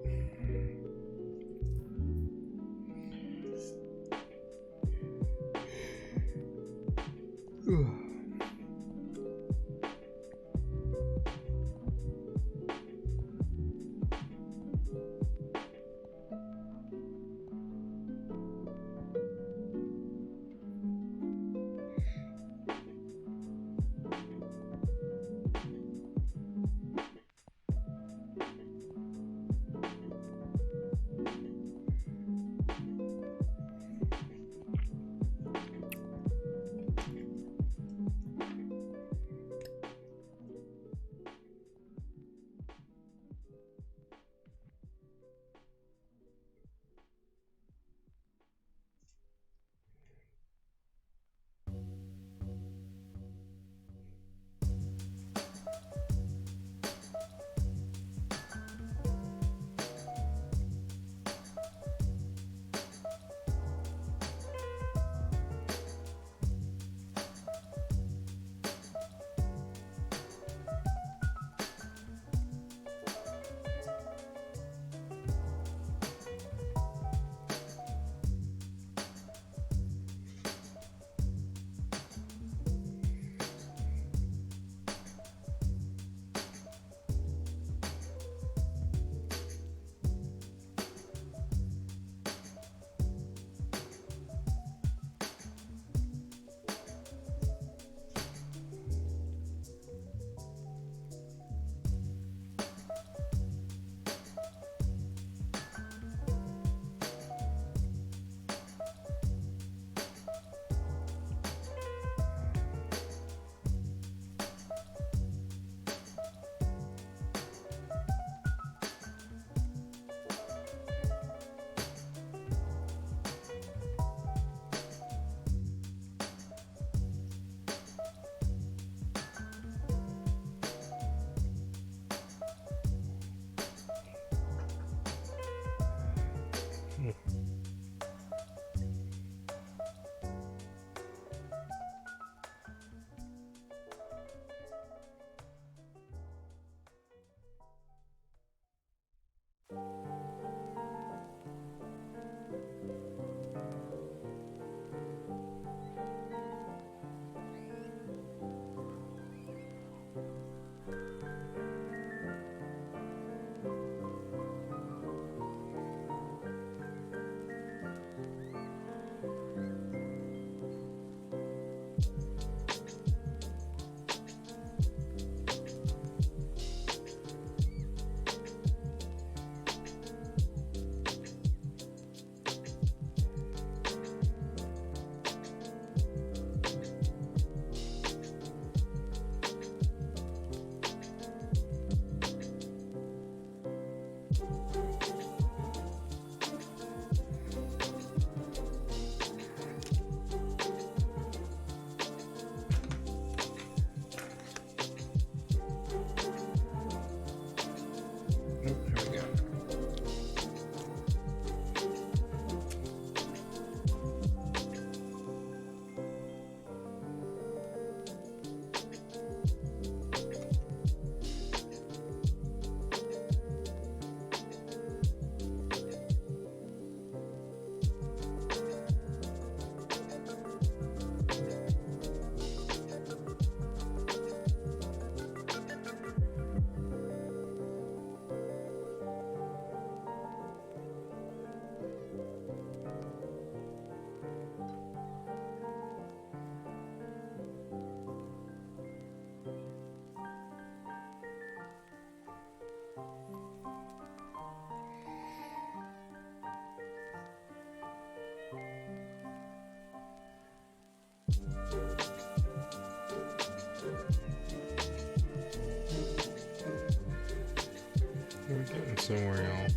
Don't worry, y'all.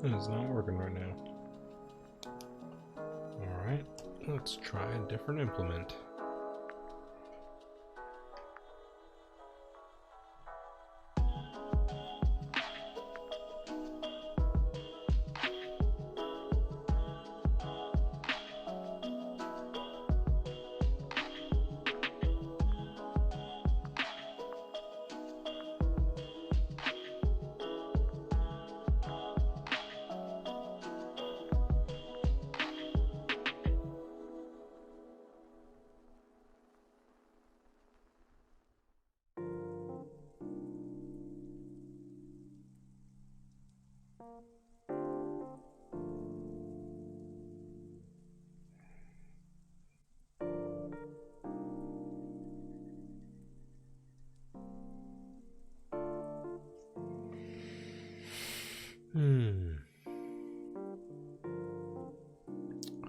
It's not working right now. Alright, let's try a different implement.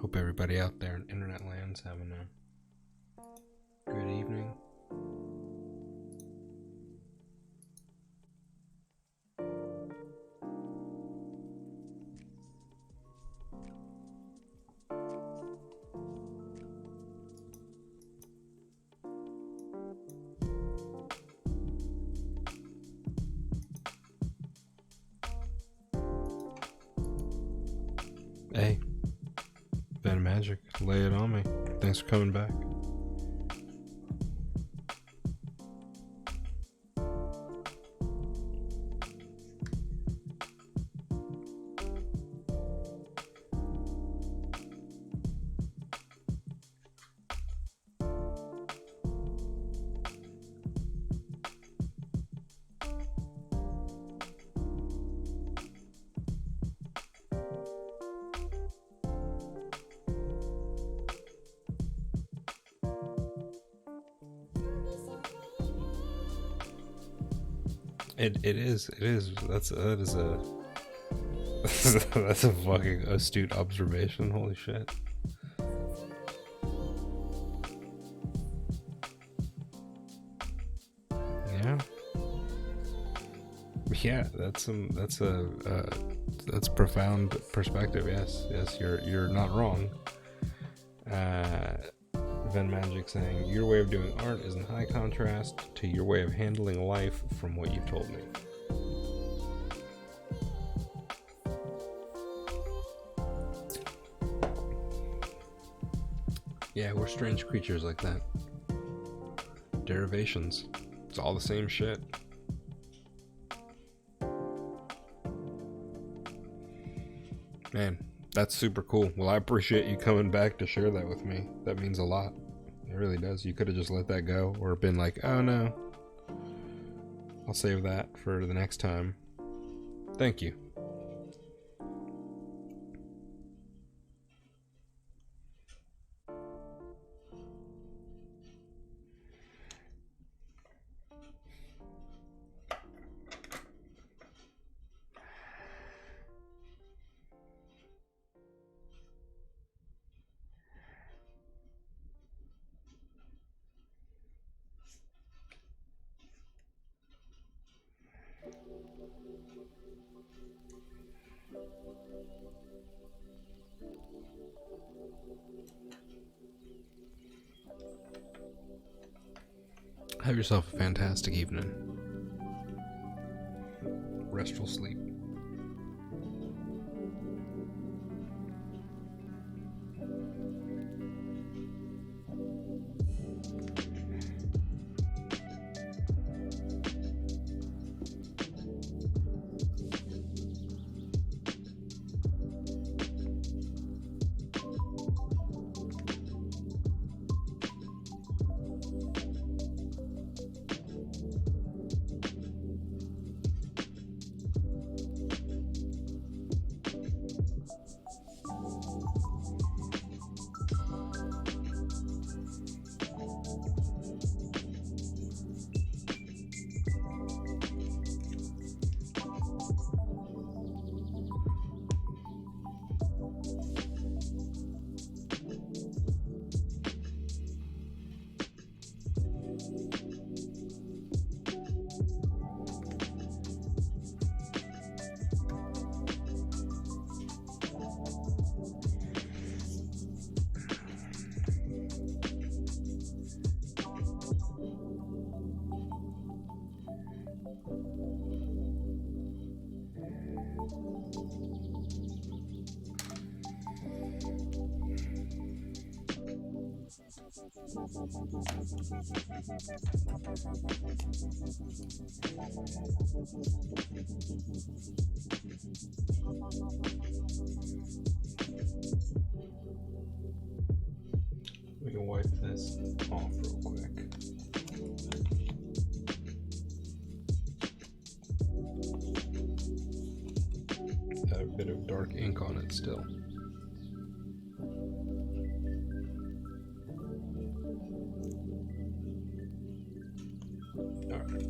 Hope everybody out there in internet land's having a good evening. Hey, Ben Magic, lay it on me. Thanks for coming back. It is. That is a that's a fucking astute observation. Holy shit. Yeah, that's profound perspective. Yes, you're not wrong. Ven Magic saying, your way of doing art is in high contrast to your way of handling life from what you told me. Yeah, we're strange creatures like that. Derivations. It's all the same shit. Man, that's super cool. Well, I appreciate you coming back to share that with me. That means a lot. It really does. You could have just let that go or been like, oh no, I'll save that for the next time. Thank you. Have yourself a fantastic evening. Restful sleep. We can wipe this off real quick. Got a bit of dark ink on it still. Alright.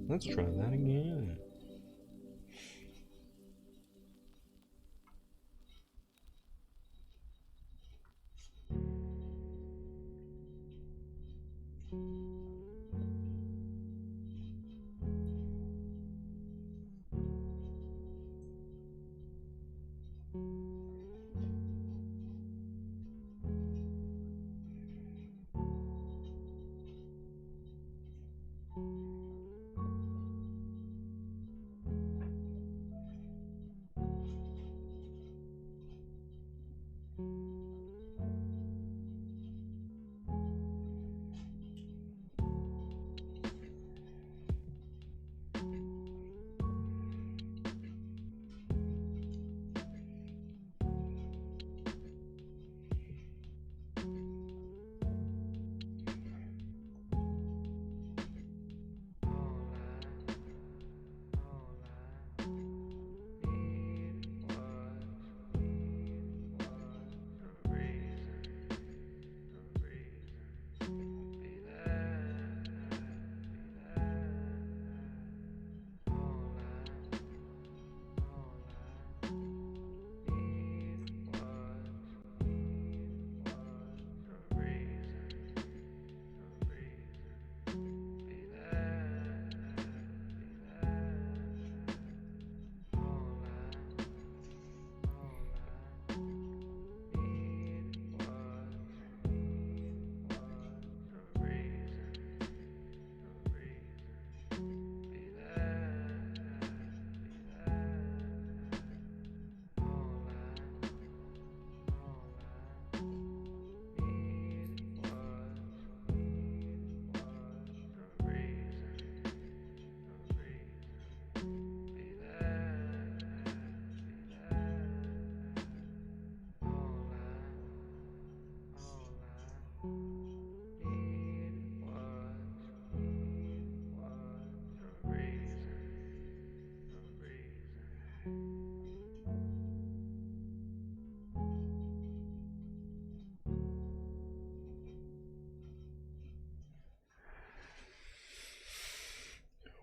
Let's try that again.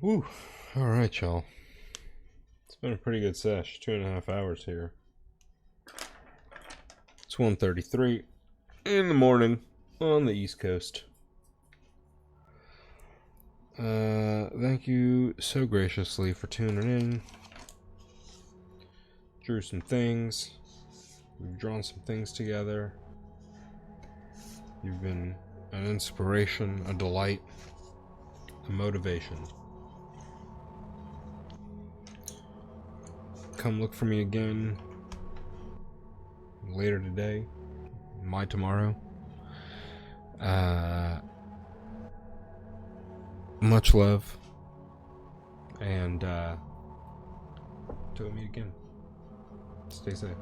Woo. Alright, y'all. It's been a pretty good sesh. 2.5 hours here. It's 1:33 in the morning on the East Coast. Thank you so graciously for tuning in. Drew some things. We've drawn some things together. You've been an inspiration, a delight, a motivation. Come look for me again later today, tomorrow. Much love, and till we meet again, stay safe.